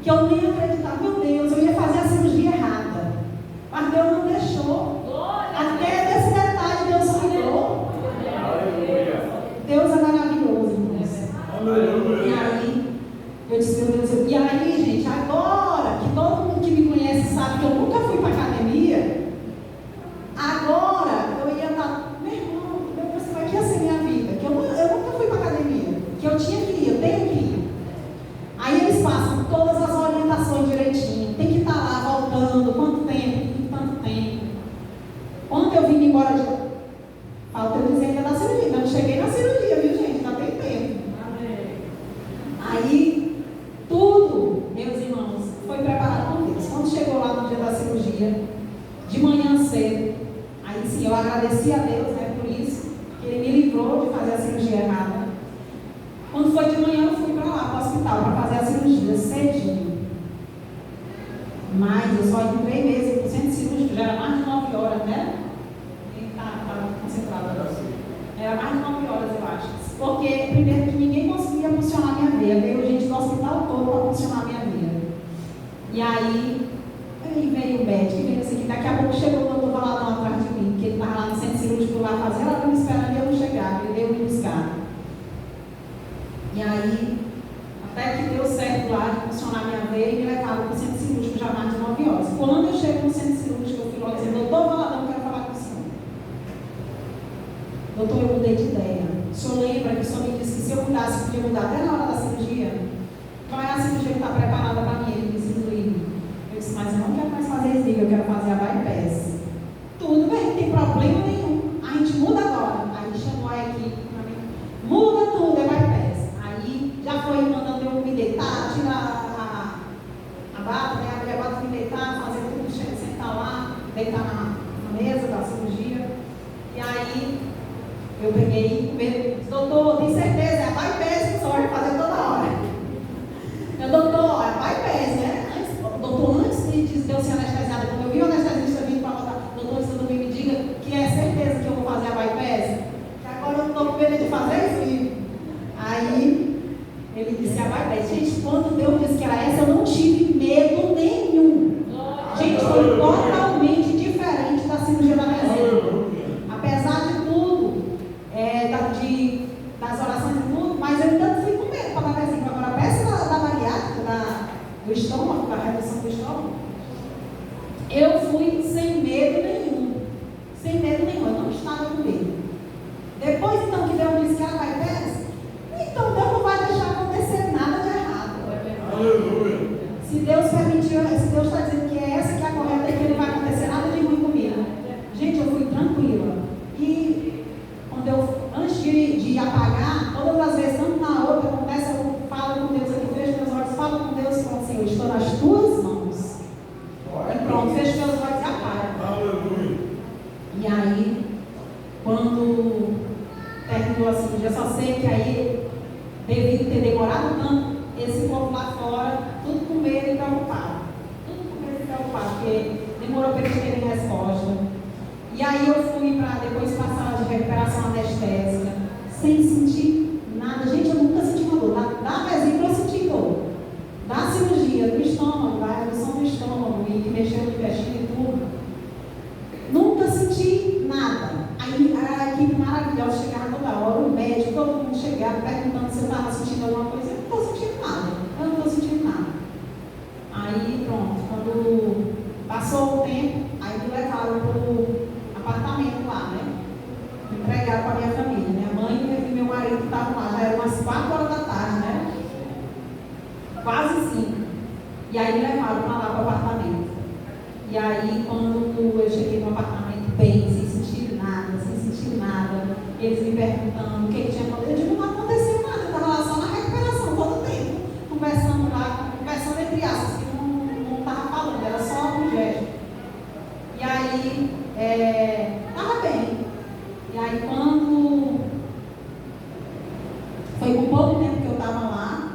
Speaker 1: que eu nem acreditava, meu Deus, eu ia fazer a cirurgia errada. Mas Deus não deixou. Até Quando eu vim embora de... Falta eu dizer ainda da cirurgia. Ainda não cheguei na cirurgia, viu, gente? Ainda tem tempo. Aí, tudo, meus irmãos, foi preparado por Deus. Quando chegou lá no dia da cirurgia, de manhã cedo, aí sim, eu agradeci a Deus, né, por isso, que Ele me livrou de fazer a cirurgia errada. Quando foi de manhã, eu fui para lá, para o hospital, para fazer a cirurgia, cedinho. Mas eu só entrei mesmo no centro cirúrgico, já era mais de 9 horas, né? Quem está concentrado agora? Era mais de 9 horas, eu acho. Porque, primeiro, que ninguém conseguia funcionar minha veia. Veio gente do hospital todo para funcionar minha veia. E aí veio o médico, veio assim, daqui a pouco chegou o doutor Valadão atrás de mim, que ele estava lá no centro cirúrgico lá fazendo, ela estava me esperando e eu não chegava, ele veio me buscar. E aí, até que deu certo lá de funcionar minha veia e me levaram para o centro cirúrgico já mais de 9 horas. Quando eu chego no centro cirúrgico, eu fui logo dizendo, doutor Valadão, eu quero falar com o senhor. Doutor, eu mudei de ideia. O senhor lembra que o senhor me disse que se eu mudasse, eu podia mudar até na hora da cirurgia? Qual é a cirurgia que está preparada para mim? Ele disse, sleeve. Eu disse, mas eu não quero mais fazer sleeve, eu quero fazer a bypass. Tudo bem, não tem problema nenhum. A gente muda agora. Aí chamou a equipe para mim. Muda tudo, é bypass. Aí já foi mandando eu me deitar, tirar a bata, né? Abrir a bata, me deitar, fazer tudo, sentar lá, deitar na mesa da cirurgia. E aí eu peguei, doutor, tem certeza, é a bypass que o senhor vai fazer toda hora. Eu, doutor, é a bypass, né? Doutor, antes de eu ser anestesiada, quando eu vi o anestesista vindo para voltar, doutor, se também me diga que é certeza que eu vou fazer a bypass, que agora eu não estou com medo de fazer isso. Aí ele disse a bypass. Gente, quando Deus disse que era essa, eu não tive medo nenhum. Gente, foi totalmente diferente da cirurgia da reserva. Apesar de tudo, das orações e tudo, mas eu ainda fui com medo para dar assim. Agora, a peça da bariátrica, do estômago, da redução do estômago, eu fui sem medo nenhum. Sem medo nenhum, eu não estava com medo. Depois, então, que Deus disse que ela vai peça, então Deus não vai deixar acontecer nada de errado.
Speaker 2: Aleluia.
Speaker 1: Se Deus permitiu, se Deus está dizendo que é essa que é a correta e que não vai acontecer nada de ruim comigo. Gente, eu fui tranquila. E quando antes de apagar, todas as vezes, tanto na outra, acontece, eu falo com Deus aqui, fecho meus olhos, falo com Deus e falo assim, eu estou nas tuas mãos. E pronto, fecho meus olhos e apago.
Speaker 2: Aleluia.
Speaker 1: E aí, quando terminou a cirurgia, só sei que aí, devido ter demorado tanto, esse povo lá fora, tudo com medo e preocupado. Tudo com medo e preocupado, porque demorou para eles terem resposta. E aí eu fui para depois passar de recuperação anestésica, sem sentir nada. Gente, eu nunca senti uma dor. Da vesícula eu senti dor. Da cirurgia, do estômago, da redução do estômago, e que mexeu no intestino e tudo. Nunca senti nada. Aí a equipe maravilhosa chegava toda hora, o médico, todo mundo chegava perguntando se eu estava sentindo alguma coisa. Eu não estou sentindo nada. Eu não estou sentindo nada. Aí pronto, quando passou o tempo, aí me levaram para o apartamento lá, né? Me entregaram para a minha família. Minha mãe e meu marido estavam lá, já eram umas 4 horas da tarde, né? Quase 5. E aí me levaram para lá para o apartamento. E aí, quando eu cheguei no apartamento bem, sem sentir nada, eles me perguntando o que tinha acontecido, eu digo, não aconteceu nada, eu estava lá só na recuperação todo o tempo, conversando lá, conversando entre aspas, que não estava falando, era só um gesto. E aí, estava bem. E aí, quando foi com pouco tempo que eu estava lá,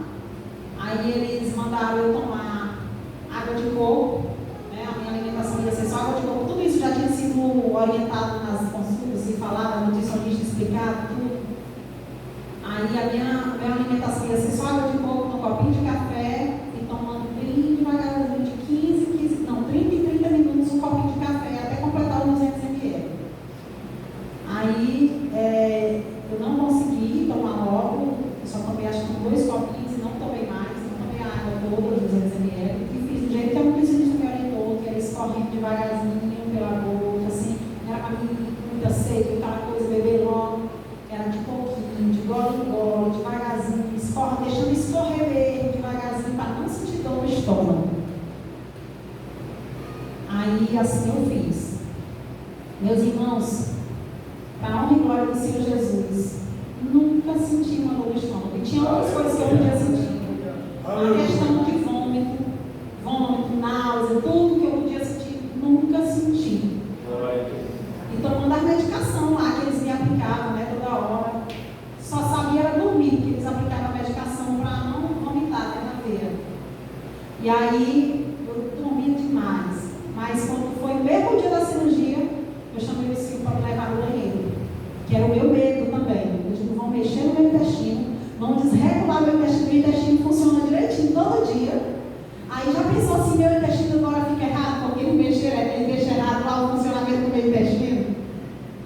Speaker 1: aí eles mandaram eu tomar água de coco, né? A minha alimentação ia ser só água de coco, tudo isso já tinha sido orientado nas consultas e falado, a nutricionista explicado tudo. Aí a minha alimentação ia ser só água de coco no copinho de café e tomando bem devagarzinho de 30 em 30 minutos um copinho de café até completar os 200 ml. Aí eu não consegui tomar logo, eu só tomei acho que 2 copinhos e não tomei mais, não tomei a água toda, 200 ml, e fiz do jeito que a nutricionista me orientou, que era escorrendo devagarzinho pela boca, assim, era para mim muita sede, aquela coisa, beber logo, era de pouquinho, de gole em gole, devagarzinho, deixando escorrer mesmo, devagarzinho, para não sentir dor no estômago. Aí assim eu fiz. Meus irmãos, para a honra e glória do Senhor Jesus, nunca senti uma dor no estômago. E tinha outras coisas que eu podia sentir. A questão de vômito, náusea, tudo que eu podia sentir, nunca senti. E tomando a medicação lá que eles me aplicavam, né, toda hora. Só sabia era dormir, que eles aplicavam a medicação para não vomitar, né, na veia. E aí, eu dormia demais. Mas quando foi o mesmo dia da cirurgia, eu chamei o filho para me levar no banheiro. Que era o meu medo também. Eu digo, vão mexer no meu intestino, vão desregular meu intestino funciona direitinho todo dia. Aí já pensou assim, meu intestino agora fica errado, porque ele deixa errado lá o funcionamento do meu intestino?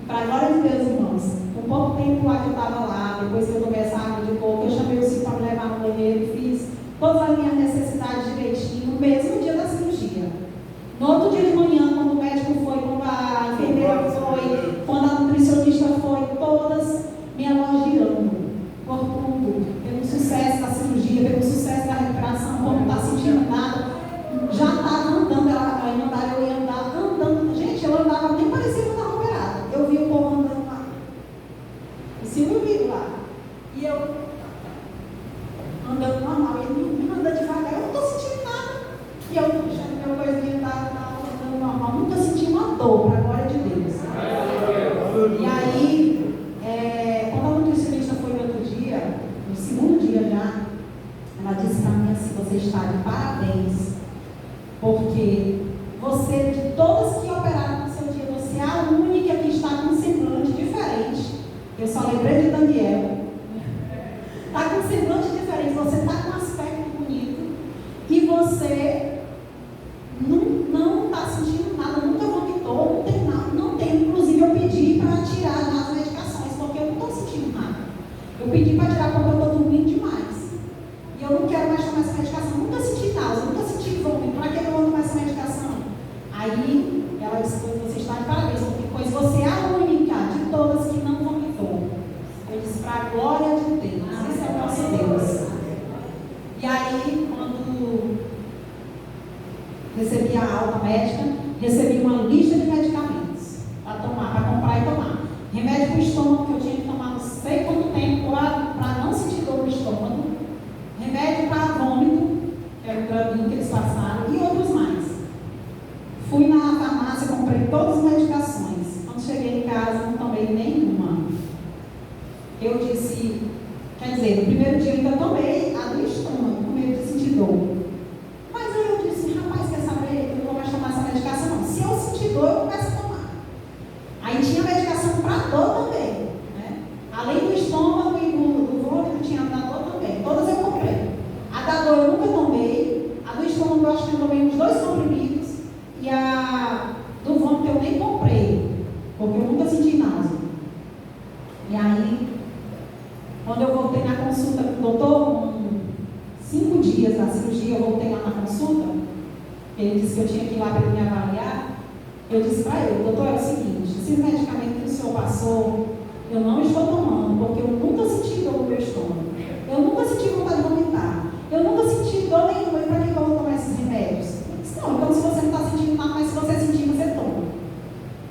Speaker 1: Para a glória de Deus, irmãos, com pouco tempo lá que eu estava lá, depois que eu tomei essa água de coco, eu chamei o Ciro para me levar no banheiro, fiz todas as minhas necessidades direitinho, no mesmo dia da cirurgia. No outro dia de manhã, quando o médico foi, quando a enfermeira foi, quando a nutricionista foi, todas minha voz girando, por tudo, pelo sucesso da cirurgia, pelo sucesso da recuperação, como não está sentindo nada, já estava andando, eu ia andar andando, gente, eu andava, nem parecia que eu estava operada, eu vi o povo andando lá, o Silvio viu lá, e eu andando normal, e ele anda devagar, eu não estou sentindo nada, e eu puxando meu coisinha, estava andando normal, nunca senti uma dor, para a glória de Deus. E aí, quando a nutricionista foi no outro dia, no segundo dia já, ela disse para mim assim, você está de parabéns, porque você, de todas que operaram no seu dia, você é a única que está com um semblante diferente. Eu só lembrei de Daniel. Está com um semblante diferente, você está com um aspecto bonito e você não está sentindo nada, nunca vomitou, não tem nada, não tem. Inclusive eu pedi para tirar as medicações, porque eu não estou sentindo nada. Eu pedi para tirar porque eu estou dormindo demais. E eu não quero mais tomar essa medicação. Nunca senti náusea, nunca senti vômito. Para que eu vou tomar essa medicação? Aí ela disse, você está de parabéns, pois você é a única de todas que não vomitou. Eu disse, para a glória de Deus, esse é o nosso Deus. E aí, quando recebi a alta médica, recebi uma lista de medicamentos para tomar, para comprar e tomar. Remédio para o estômago, que eu tinha que tomar não sei quanto tempo para não sentir dor no estômago. Remédio para vômito, que era o graminho que eles passaram, e outros mais. Fui na farmácia, comprei todas as medicações. Quando cheguei em casa, não tomei nenhuma. Eu disse, quer dizer, no primeiro dia eu ainda tomei a do estômago, com medo de sentir dor. Mas aí eu disse, rapaz, quer saber? Eu não vou mais tomar essa medicação, não. Se eu sentir dor, eu começo a tomar. Aí tinha medicação para dor também, né? Além do estômago e do vômito, tinha a da dor também. Todas eu comprei. A da dor eu nunca tomei. A do estômago eu acho que eu tomei uns 2 comprimidos. E a do vômito eu nem comprei, porque eu nunca senti náusea. E aí, quando eu voltei na consulta com o doutor, com 5 dias da cirurgia, eu voltei lá na consulta, ele disse que eu tinha que ir lá para ele me avaliar. Eu disse para ele, doutor, é o seguinte, esse medicamento que o senhor passou, eu não estou tomando, porque eu nunca senti dor no meu estômago. Eu nunca senti vontade de vomitar. Eu nunca senti dor nenhuma. E para que eu vou tomar esses remédios? Eu disse, não, então se você não está sentindo nada, mas se você sentir, você toma.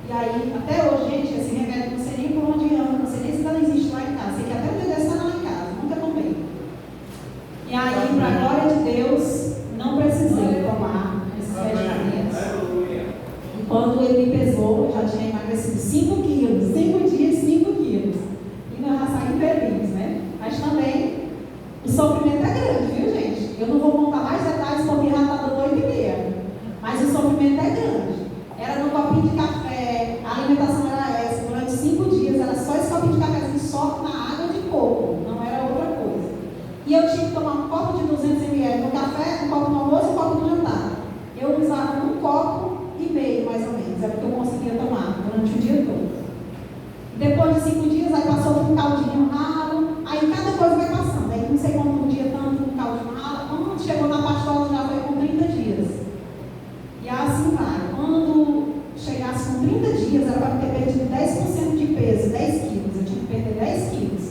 Speaker 1: E aí, até hoje, gente, esse remédio, não sei nem por onde anda, não sei nem se ainda existe lá em casa. Sei que até o dia desse está lá em casa, nunca tomei. E aí, para a glória de Deus, não precisei tomar esses medicamentos. E quando ele me pesou, eu já tinha emagrecido 5 quilos. 5 dias, 5 quilos. E eu já saí feliz, né? Mas também, o sofrimento é grande, viu, gente? Eu não vou contar mais detalhes porque já está dando 8h30. Mas o sofrimento é grande. Era no copinho de café, a alimentação era essa. Durante 5 dias era só esse copinho de cafezinho, só na água de coco, não era outra coisa. E eu tinha que tomar um copo de 200 ml no café, um copo no almoço e um copo no jantar. Eu usava 1,5 copo, mais ou menos, era o que eu conseguia tomar durante o dia todo. Depois de 5 dias, aí passou com um caldinho ralo, aí cada coisa vai passando. Aí não sei quanto dia, tanto um caldinho ralo. Quando chegou na pastosa, já foi com 30 dias. E assim vai. Quando chegasse com 30 dias, era para ter perdido 10% de peso, 10 quilos. Eu tinha que perder 10 quilos.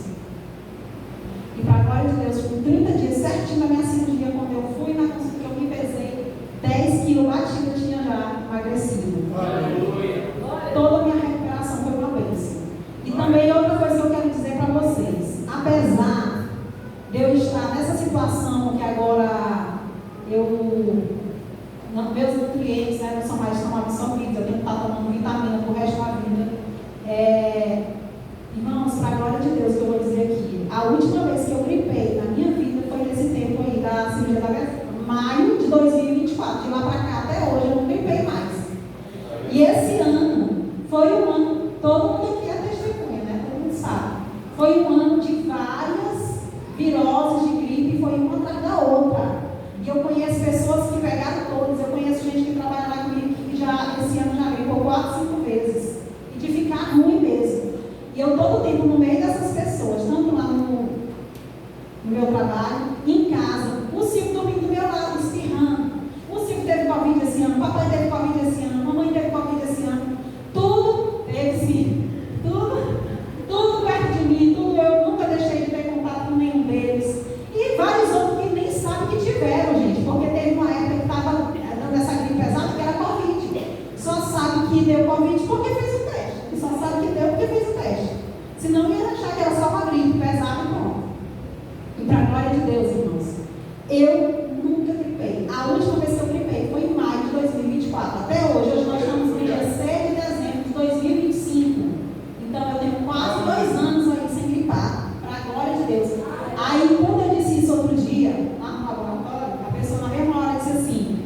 Speaker 1: E para a glória de Deus, com 30 dias, certinho da minha cirurgia, quando eu fui na consulta, eu me pesei, 10 quilos batido, eu tinha já emagrecido. Aleluia. Toda a minha pessoas, tanto lá no meu trabalho, em casa. O Silvio dormindo do meu lado, espirrando. O Silvio teve Covid esse ano, o papai teve Covid esse ano, a mamãe teve Covid esse ano. Tudo teve, sim. Tudo perto de mim, tudo eu nunca deixei de ter contato com nenhum deles. E vários outros que nem sabem que tiveram, gente, porque teve uma época que estava dando essa gripe pesada que era Covid. Só sabe que deu Covid porque fez o teste. E só sabe que deu porque fez o teste. Senão ia achar que era só uma gripe pesada e pronto. E para a glória de Deus, irmãos, eu nunca gripei. A última vez que eu gripei foi em maio de 2024. Até hoje nós estamos no dia 6 de dezembro de 2025. Então eu tenho quase 2 anos aí sem gripar, para a glória de Deus. Aí quando eu disse isso outro dia, lá no laboratório, a pessoa na mesma hora disse assim: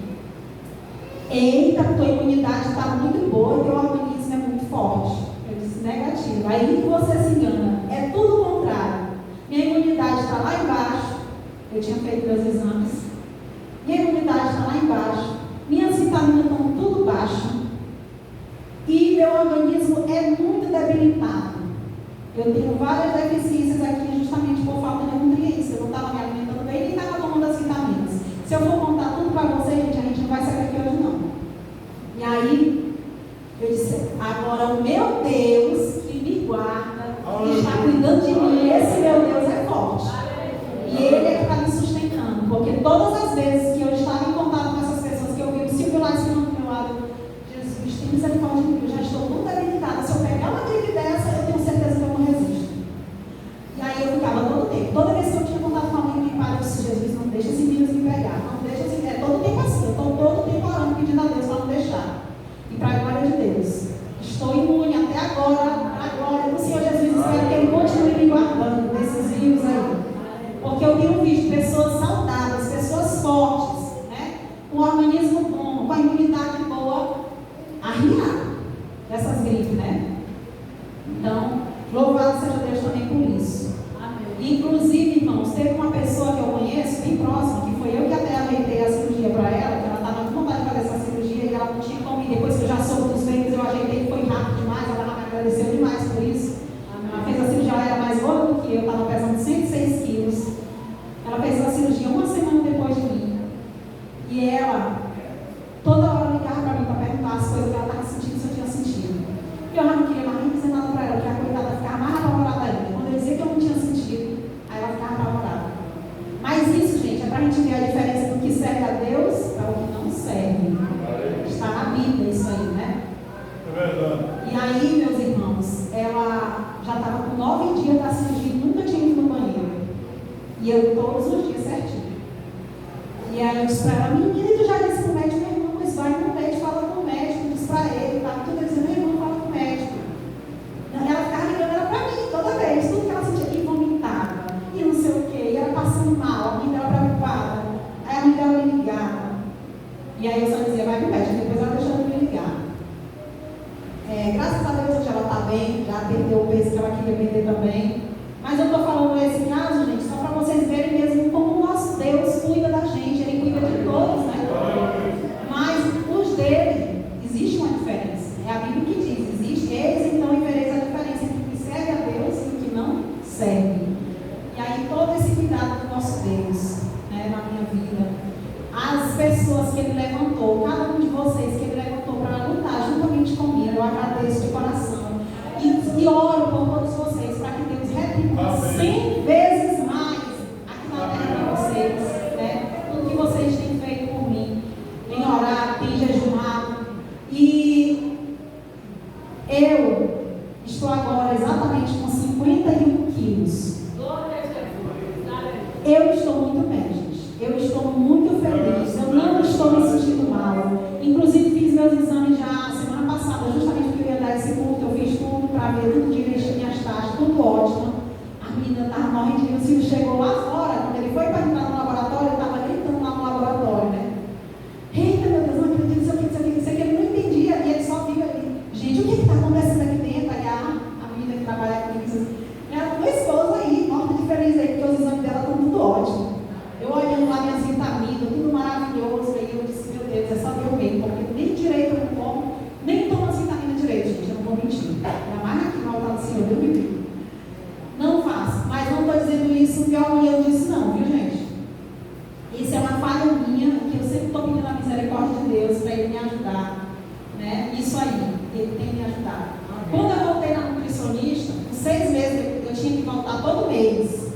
Speaker 1: eita, tua imunidade está muito boa e teu organismo é muito forte. Eu disse: negativo. Aí você se engana. É tudo o contrário. Minha imunidade está lá embaixo. Eu tinha feito meus exames. Minha imunidade está lá embaixo. Minhas vitaminas estão tudo baixo. E meu organismo é muito debilitado. Eu tenho várias deficiências aqui justamente por falta de nutrientes. Eu não estava me alimentando bem, nem estava tomando as vitaminas. Se eu for contar tudo para vocês, gente, a gente não vai sair daqui hoje não. E aí, eu disse: agora o meu Deus que me guarda, que está cuidando de mim, esse meu Deus é forte. E Ele é que está me sustentando. Porque todas as vezes que eu estava em contato com essas pessoas, que eu vi o Silvio lá ensinando do meu lado, Jesus, tem misericórdia de mim, eu já estou muito debilitada. Se eu pegar uma gripe dessa, eu tenho certeza que eu não resisto. E aí eu ficava todo tempo. Toda vez que eu tinha contato com alguém que me parou, eu disse: Jesus, não deixa esse vírus me pegar. Não deixa esse vírus. Todo tempo assim. Eu estou todo tempo orando, pedindo a Deus para não deixar. E para a glória de Deus, estou imune até agora, para a glória do Senhor Jesus. Espero que Ele continue me guardando desses vírus aí. Porque eu tenho visto pessoas saudáveis, pessoas fortes, né? Com um organismo bom, com a imunidade boa, arriar dessas gripes, né? Então, louvado seja Deus também por isso. Inclusive, irmãos, teve uma pessoa que eu conheço, bem próxima, que foi eu que até ajeitei a cirurgia para ela, que ela estava com vontade de fazer essa cirurgia e ela não tinha como ir. Depois que eu já soube dos feitos, eu ajeitei, foi rápido demais, ela me agradeceu demais por isso. Ela fez a cirurgia, ela era mais gorda do que eu, estava pesando 106 quilos. Ela fez a cirurgia uma semana depois de mim. E ela, toda hora ligava para mim para perguntar as coisas que ela estava sentindo, se eu tinha sentido. E eu já não queria mais nem dizer nada para ela, porque a coitada ficava mais apavorada ainda. Quando eu dizia que eu não tinha sentido, aí ela ficava apavorada. Mas isso, gente, é para a gente ver a diferença do que serve a Deus para o que não serve. Está na Bíblia isso aí, né?
Speaker 2: É verdade.
Speaker 1: E aí, meus irmãos, ela já estava com 9 dias da cirurgia e nunca tinha ido no banheiro. E eu todos os dias certinho. E aí eu disse para ela: menina, tu já disse para o médico? Meu irmão, mas vai no médico, fala com o médico. Diz para ele, tá? Tudo dizendo: meu irmão, fala com o médico. Ela ficava ligando ela para mim toda vez, tudo que ela sentia, e vomitava, e não sei o que, e ela passando mal, a mãe dela preocupada, aí a mãe dela me ligava. E aí eu só dizia: vai no médico, depois ela deixou de me ligar. Graças a Deus hoje ela está bem, já perdeu o peso que ela queria perder também. Mas eu estou falando esse caso, gente, só para vocês verem mesmo como o nosso Deus cuida da gente. Ele cuida de todos, né? Mas os dele, existe uma diferença. É a Bíblia que diz: existe eles, então, e vereis a diferença entre o que serve a Deus e o que não serve. E aí todo esse cuidado do nosso Deus, né, na minha vida. As pessoas que Ele levantou, cada um de vocês que Ele levantou para lutar juntamente comigo, eu agradeço de coração. E oro por todos vocês, para que Deus retribua 100 vezes mais aqui na terra para vocês, né? Tudo que vocês têm feito por mim, em orar, em jejuar. E eu estou agora exatamente com 51 quilos. Eu estou muito bem, gente. Eu estou muito feliz. Eu não estou me sentindo mal. Inclusive, fiz meus exames já semana passada, justamente porque eu ia dar esse curso. Eu fiz tudo para ver tudo direitinho, minhas taxas, tudo ótimo. A menina estava morrendo de medo. O Silvio chegou lá fora, quando ele foi para entrar no laboratório, ele estava gritando lá no laboratório, né? Eita, meu Deus, não acredito, isso aqui, ele não entendia. E ele só viu ali: gente, o que está acontecendo aqui dentro? Aí a menina que trabalha comigo disse: tua esposa aí, morta de feliz aí, porque os exames dela estão tudo ótimos. Eu olhando lá minhas vitaminas, tudo maravilhoso. Aí eu disse: meu Deus, é só Deus mesmo, porque nem direito eu não como, nem tomo as vitaminas direito, gente, eu não vou mentir. Ainda mais aqui no altar do Senhor, Deus me livre. Não faça. isso pior, e eu disse não, viu, gente? Isso é uma falha minha, que eu sempre estou pedindo a misericórdia de Deus para Ele me ajudar, né? Isso aí, Ele tem me ajudado. Quando eu voltei na nutricionista, com 6 meses eu tinha que voltar todo mês.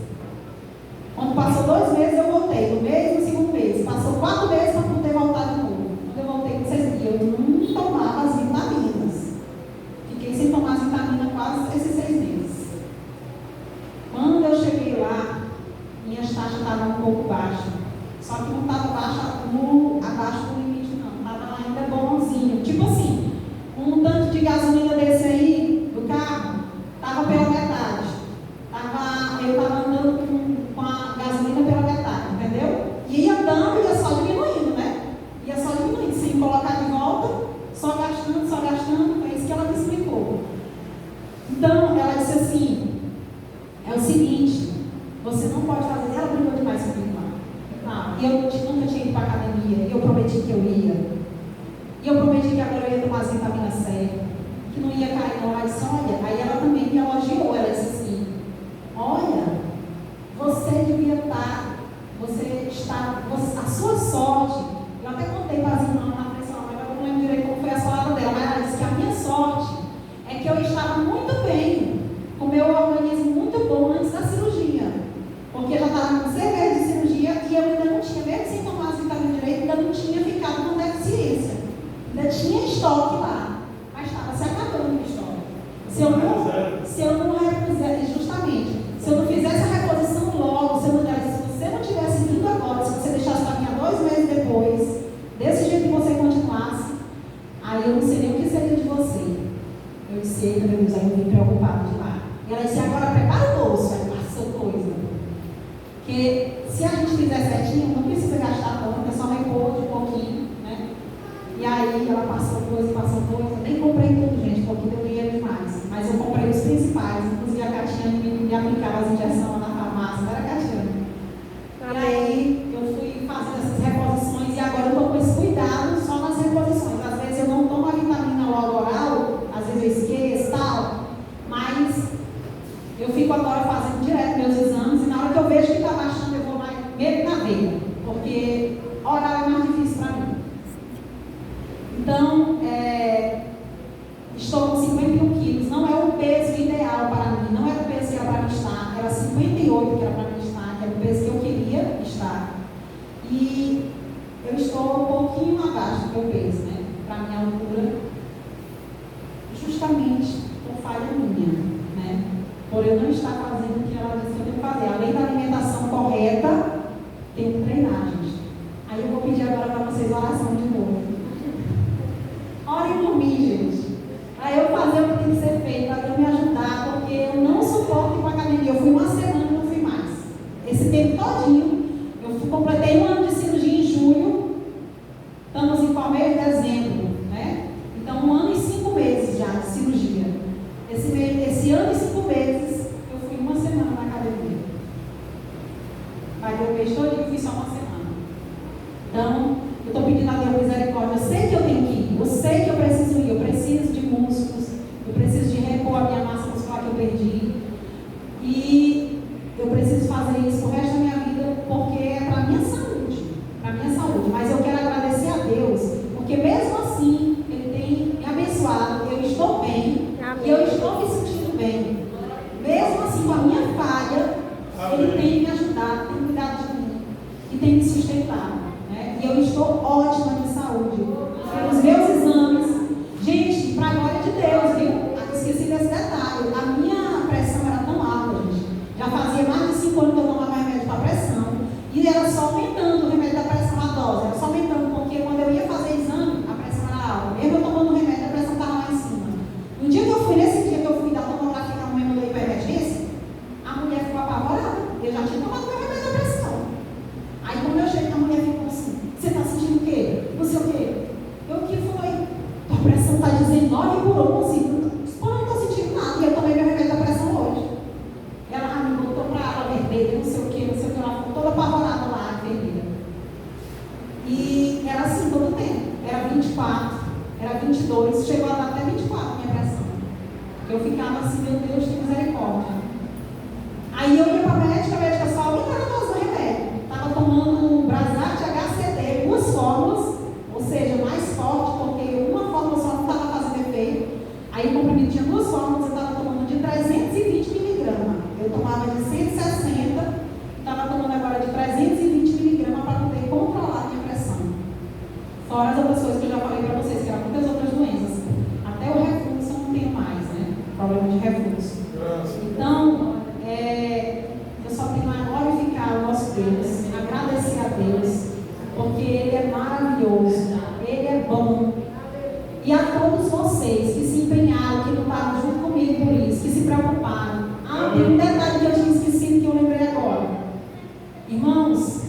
Speaker 1: Quando passou 2 meses eu voltei, no mês e no segundo mês. Passou 4 meses para poder voltar de novo. Quando eu voltei com 6 meses, eu não tomava as vitaminas. Fiquei sem tomar as vitaminas quase esses 6 meses. Quando eu cheguei lá, minhas taxas estavam um pouco baixas. Só que não estava abaixo do limite, não. Estava ainda bonzinho. Tipo assim, um tanto de gasolina desse aí, do carro, estava pela metade. Eu estava andando com a gasolina pela metade, entendeu? E ia andando e ia só diminuindo, né? Ia só diminuindo, sem colocar de volta, só gastando, só gastando. Foi isso que ela me explicou. Então, ela disse assim, é o seguinte, você não pode fazer, ela brigou demais comigo lá. Não, eu nunca tinha ido para a academia, eu prometi que eu ia. E eu prometi que agora eu ia tomar as vitaminas C, que não ia cair não. Ela disse, olha, aí ela também me elogiou, ela disse assim, olha, você devia estar, a sua sorte, eu até contei para as irmãs na pressão, mas eu não lembro direito como foi a palavra dela, mas ela disse que a minha sorte é que eu estava muito bem, com o meu organismo muito bom antes da cirurgia, porque eu já estava com 6 meses de cirurgia e eu ainda não tinha, mesmo sem tomar as vitaminas direito, ainda não tinha ficado com deficiência, ainda tinha estoque lá, mas estava se acabando o estoque. Se eu não repuser, justamente, se eu não fizesse a reposição logo, se você não tivesse vindo agora, se você deixasse para mim 2 meses depois, desse jeito que você continuasse, aí eu não sei nem o que seria de você. Eu disse, eita, meu Deus, aí eu vim preocupado de lá. E ela disse, agora prepara o bolso, aí passou coisa. Porque se a gente fizer certinho, não precisa gastar tanto, é só repor de um pouquinho, né? E aí ela passou coisa. Nem comprei tudo, gente, porque deu dinheiro demais. Mas eu comprei os principais, inclusive a Catiane me aplicava as injeções lá na farmácia, não era Catiane? E aí eu fui fazendo essas reposições e agora eu estou com esse cuidado só nas reposições. Às vezes eu não tomo a vitamina logo oral, às vezes eu esqueço e tal, mas eu fico agora fazendo direto meus exames e na hora que eu vejo que está baixando eu vou mais meio na veia, porque oral é mais difícil para mim. Então, estou com 51 quilos, não é o peso ideal para mim, não era o peso que era para mim estar, era 58 que era para mim estar, que era o peso que eu queria estar. E eu estou um pouquinho abaixo do meu peso, né? Para a minha altura, justamente por falha minha, né? Por eu não estar fazendo o que ela disse que eu tenho que fazer. Além da alimentação correta, tenho que treinar, gente. Aí eu vou pedir agora para vocês oração de novo. Orem por mim, gente. Para eu fazer o que tem que ser feito, para Deus me ajudar, porque eu não suporto ir para a academia. Eu fui 1 semana e não fui mais. Esse tempo todinho, eu completei 1 ano de cirurgia em julho, estamos em qual mês? Dezembro, né? Então, 1 ano e 5 meses já de cirurgia. Esse ano e 5 meses, eu fui 1 semana na academia. Paguei o mês todo e fui só 1 semana. Então, eu estou pedindo a Deus misericórdia. Eu sei que eu tenho que ir, eu sei que eu preciso ir, eu preciso de músculos, eu preciso de repor a minha massa muscular que eu perdi. E eu preciso fazer isso pro resto da minha vida, porque é para a minha saúde. Para a minha saúde. Mas eu quero agradecer a Deus, porque mesmo assim, Ele tem me abençoado, eu estou bem, e eu estou me sentindo bem. Mesmo assim, com a minha falha, Ele tem me ajudado, tem cuidado de mim, e tem me sustentado. E eu estou ótima de saúde. Pelos meus exames, gente, para a glória de Deus, viu? Esqueci desse detalhe. A minha pressão era tão alta, gente. Já fazia mais de 5 anos que eu tomava remédio para pressão. E era só aumentando o remédio da pressão, a dose. Era só aumentando, porque quando eu ia fazer exame, a pressão era alta. Mesmo eu tomando o remédio, a pressão estava lá em cima. No dia que eu fui, nesse dia que eu fui da tomografia, a mulher mandou ir para a emergência, a mulher ficou apavorada. Eu já tinha tomado meu remédio da pressão. Aí quando eu cheguei, a mulher ficou assim, você está sentindo o quê? Não sei o quê. Eu que foi? A pressão está 19/11. Eu não estou sentindo nada. E eu tomei meu remédio da pressão hoje. Ela me botou para ela vermelha, não sei o quê, não sei o que. Ela ficou toda apavorada lá, vermelha. E era assim todo o tempo. Era 24, era 22, chegou a dar até 24 minha pressão. Eu ficava assim, meu Deus, tem misericórdia. Aí eu ia para a médica só aumentava a dose do remédio. Estava tomando Brasart HCD, 2 fórmulas, ou seja, mais forte, porque uma fórmula só não estava fazendo efeito. Aí o comprimido tinha 2 fórmulas, eu estava tomando de 320 miligramas. Eu tomava de 160, estava tomando agora de 320 miligramas para poder controlar a minha pressão. Fora as outras coisas que eu já falei para vocês, que eram muitas outras doenças. Até o refluxo eu não tenho mais, né? Problema de refluxo. Então, eu só tenho a glorificar o nosso Deus, agradecer a Deus, porque Ele é maravilhoso, Ele é bom. E a todos vocês que se empenharam, que lutaram junto comigo por isso, que se preocuparam. Tem um detalhe que eu tinha esquecido que eu lembrei agora. Irmãos,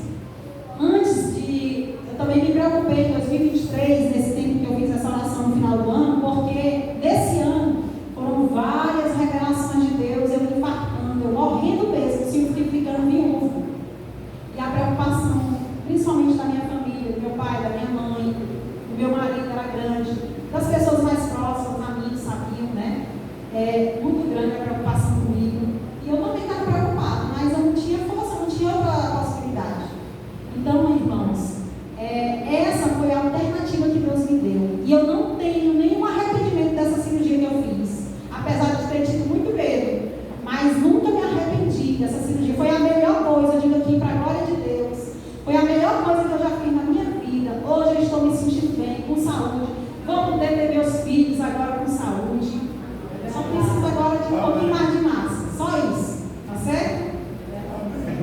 Speaker 1: eu também me preocupei em 2023, nesse tempo que eu fiz essa oração no final do ano, porque desse ano foram várias revelações de Deus, eu me infartando, eu morrendo mesmo, se eu fiquei ficando viúvo. E a preocupação, principalmente da minha família, do meu pai, da minha mãe, do meu marido era grande, das pessoas mais próximas a mim sabiam, né? Muito grande a preocupação comigo. E eu também estava preocupada, mas eu não tinha força, não tinha outra possibilidade. Então, irmãos, essa foi a alternativa que Deus me deu. E eu não tenho nenhum arrependimento dessa cirurgia que eu fiz. Apesar de ter tido muito medo, mas nunca me arrependi dessa cirurgia. Foi a melhor coisa, eu digo aqui para a glória de Deus. Foi a melhor coisa que eu já fiz na minha vida. Hoje eu estou me sentindo bem, com saúde. Vou poder ter meus filhos agora com saúde. Eu só preciso agora de um pouquinho mais de massa. Só isso. Tá certo?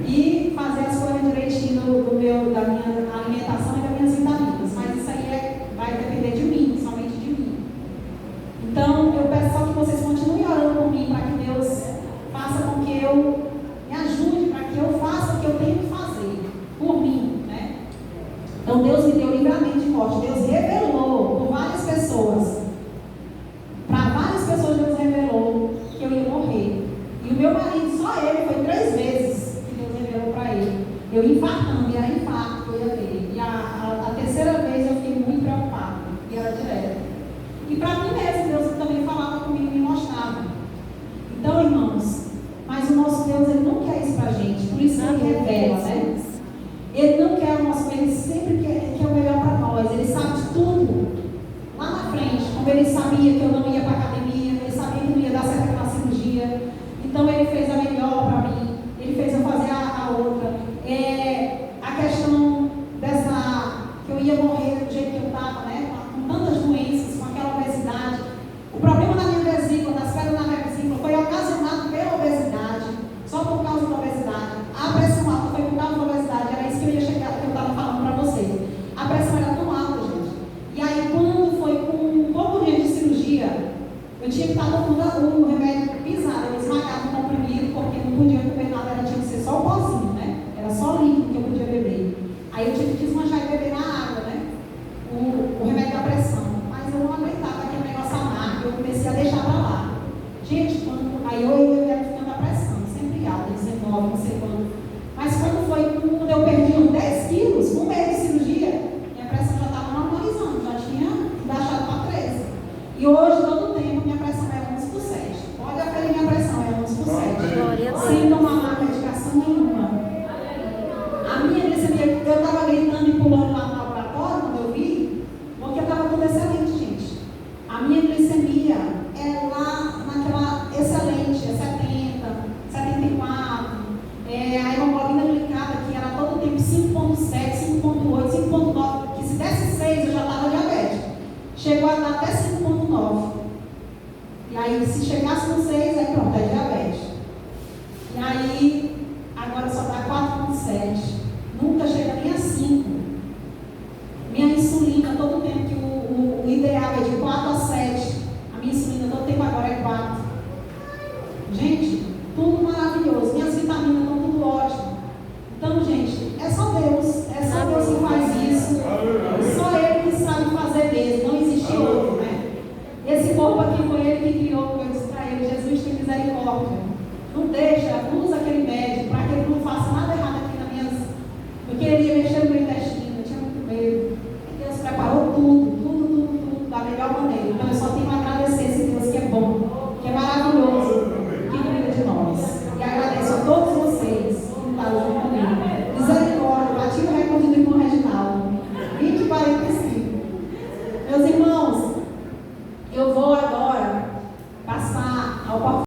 Speaker 1: E fazer as coisas direitinho da minha alimentação e das minhas vitaminas. Mas isso aí vai depender de mim, somente de mim. Então, eu peço só que vocês continuem orando por mim, para que Deus faça com que eu me ajude, para que eu faça o que eu tenho que fazer por mim, né? Então, Deus me deu livramento de morte. Deus revelou por várias pessoas. Para várias pessoas Deus revelou que eu ia morrer. E o meu marido, só ele, foi 3 vezes que Deus revelou para ele. Eu infartando, e era infarto que eu ia ter. E a terceira vez eu fiquei muito preocupada, e era direto. E para mim mesmo, Deus também falava comigo e me mostrava. Então, irmãos, mas o nosso Deus, Ele não quer isso para a gente, por isso Ele revela, né? Ele não quer o nosso bem, Ele sempre quer o melhor para nós. Ele sabe de tudo. Lá na frente, como Ele sabia que eu não ia para a academia, Ele sabia que não ia dar certo aquela cirurgia. Então, Ele fez a melhor para mim. Ele fez eu fazer a outra. A questão dessa, que eu ia morrer do jeito que eu estava, né? Com tantas doenças, com aquela obesidade. O problema da minha vesícula, das pedras na minha vesícula, foi ocasionado pela obesidade. Só por causa da obesidade. A pressão alta foi por causa da obesidade. Era isso que eu ia chegar, que eu estava falando para vocês. A pressão era tão alta, gente. E aí, quando foi com um pouco de cirurgia, eu tinha que estar tomando o remédio pisado. Eu esmagava o comprimido, porque não podia comer nada, tinha que ser só o pozinho, né? Era só líquido que eu podia beber. Aí eu tive que desmanchar e beber na água, né? O remédio da pressão. Mas eu não aguentava aquele negócio amargo, eu comecei a deixar para lá. Gente, aí eu ia ficando a pressão, sempre alta, 19, não sei quando. Mas quando eu perdi uns 10 quilos, um mês de cirurgia, minha pressão já estava normalizando, já tinha baixado para 13. E hoje, todo tempo, minha pressão é 11 por 7. Pode aferir minha pressão, é 11 por 7. Sem tomar medicação nenhuma. A minha glicemia, eu estava gritando e pulando lá no laboratório, quando eu vi, porque eu estava tudo excelente, gente. A minha glicemia é lá naquela excelente, é 70, 74. A hemoglobina glicada, que era todo tempo 5,7, 5,8, 5,9, que se desse 6 eu já estava diabética. Chegou a dar até 5,9. E aí, se chegasse no 6, aí pronto, é diabetes. E aí, agora só dá 4,7. Nunca chega nem a 5. Minha insulina, todo tempo que o ideal é de 4 a 7. A minha insulina, todo tempo agora é 4. Gente, tudo maravilhoso. Minhas vitaminas estão tudo ótimo. Então, gente, é só Deus. É só Deus que faz isso. Só Ele que sabe fazer mesmo. Não existe outro, né? Esse corpo aqui foi Ele que criou, como eu disse para Ele. Jesus tem misericórdia. Não deixa, usa aquele médico para que Ele não faça nada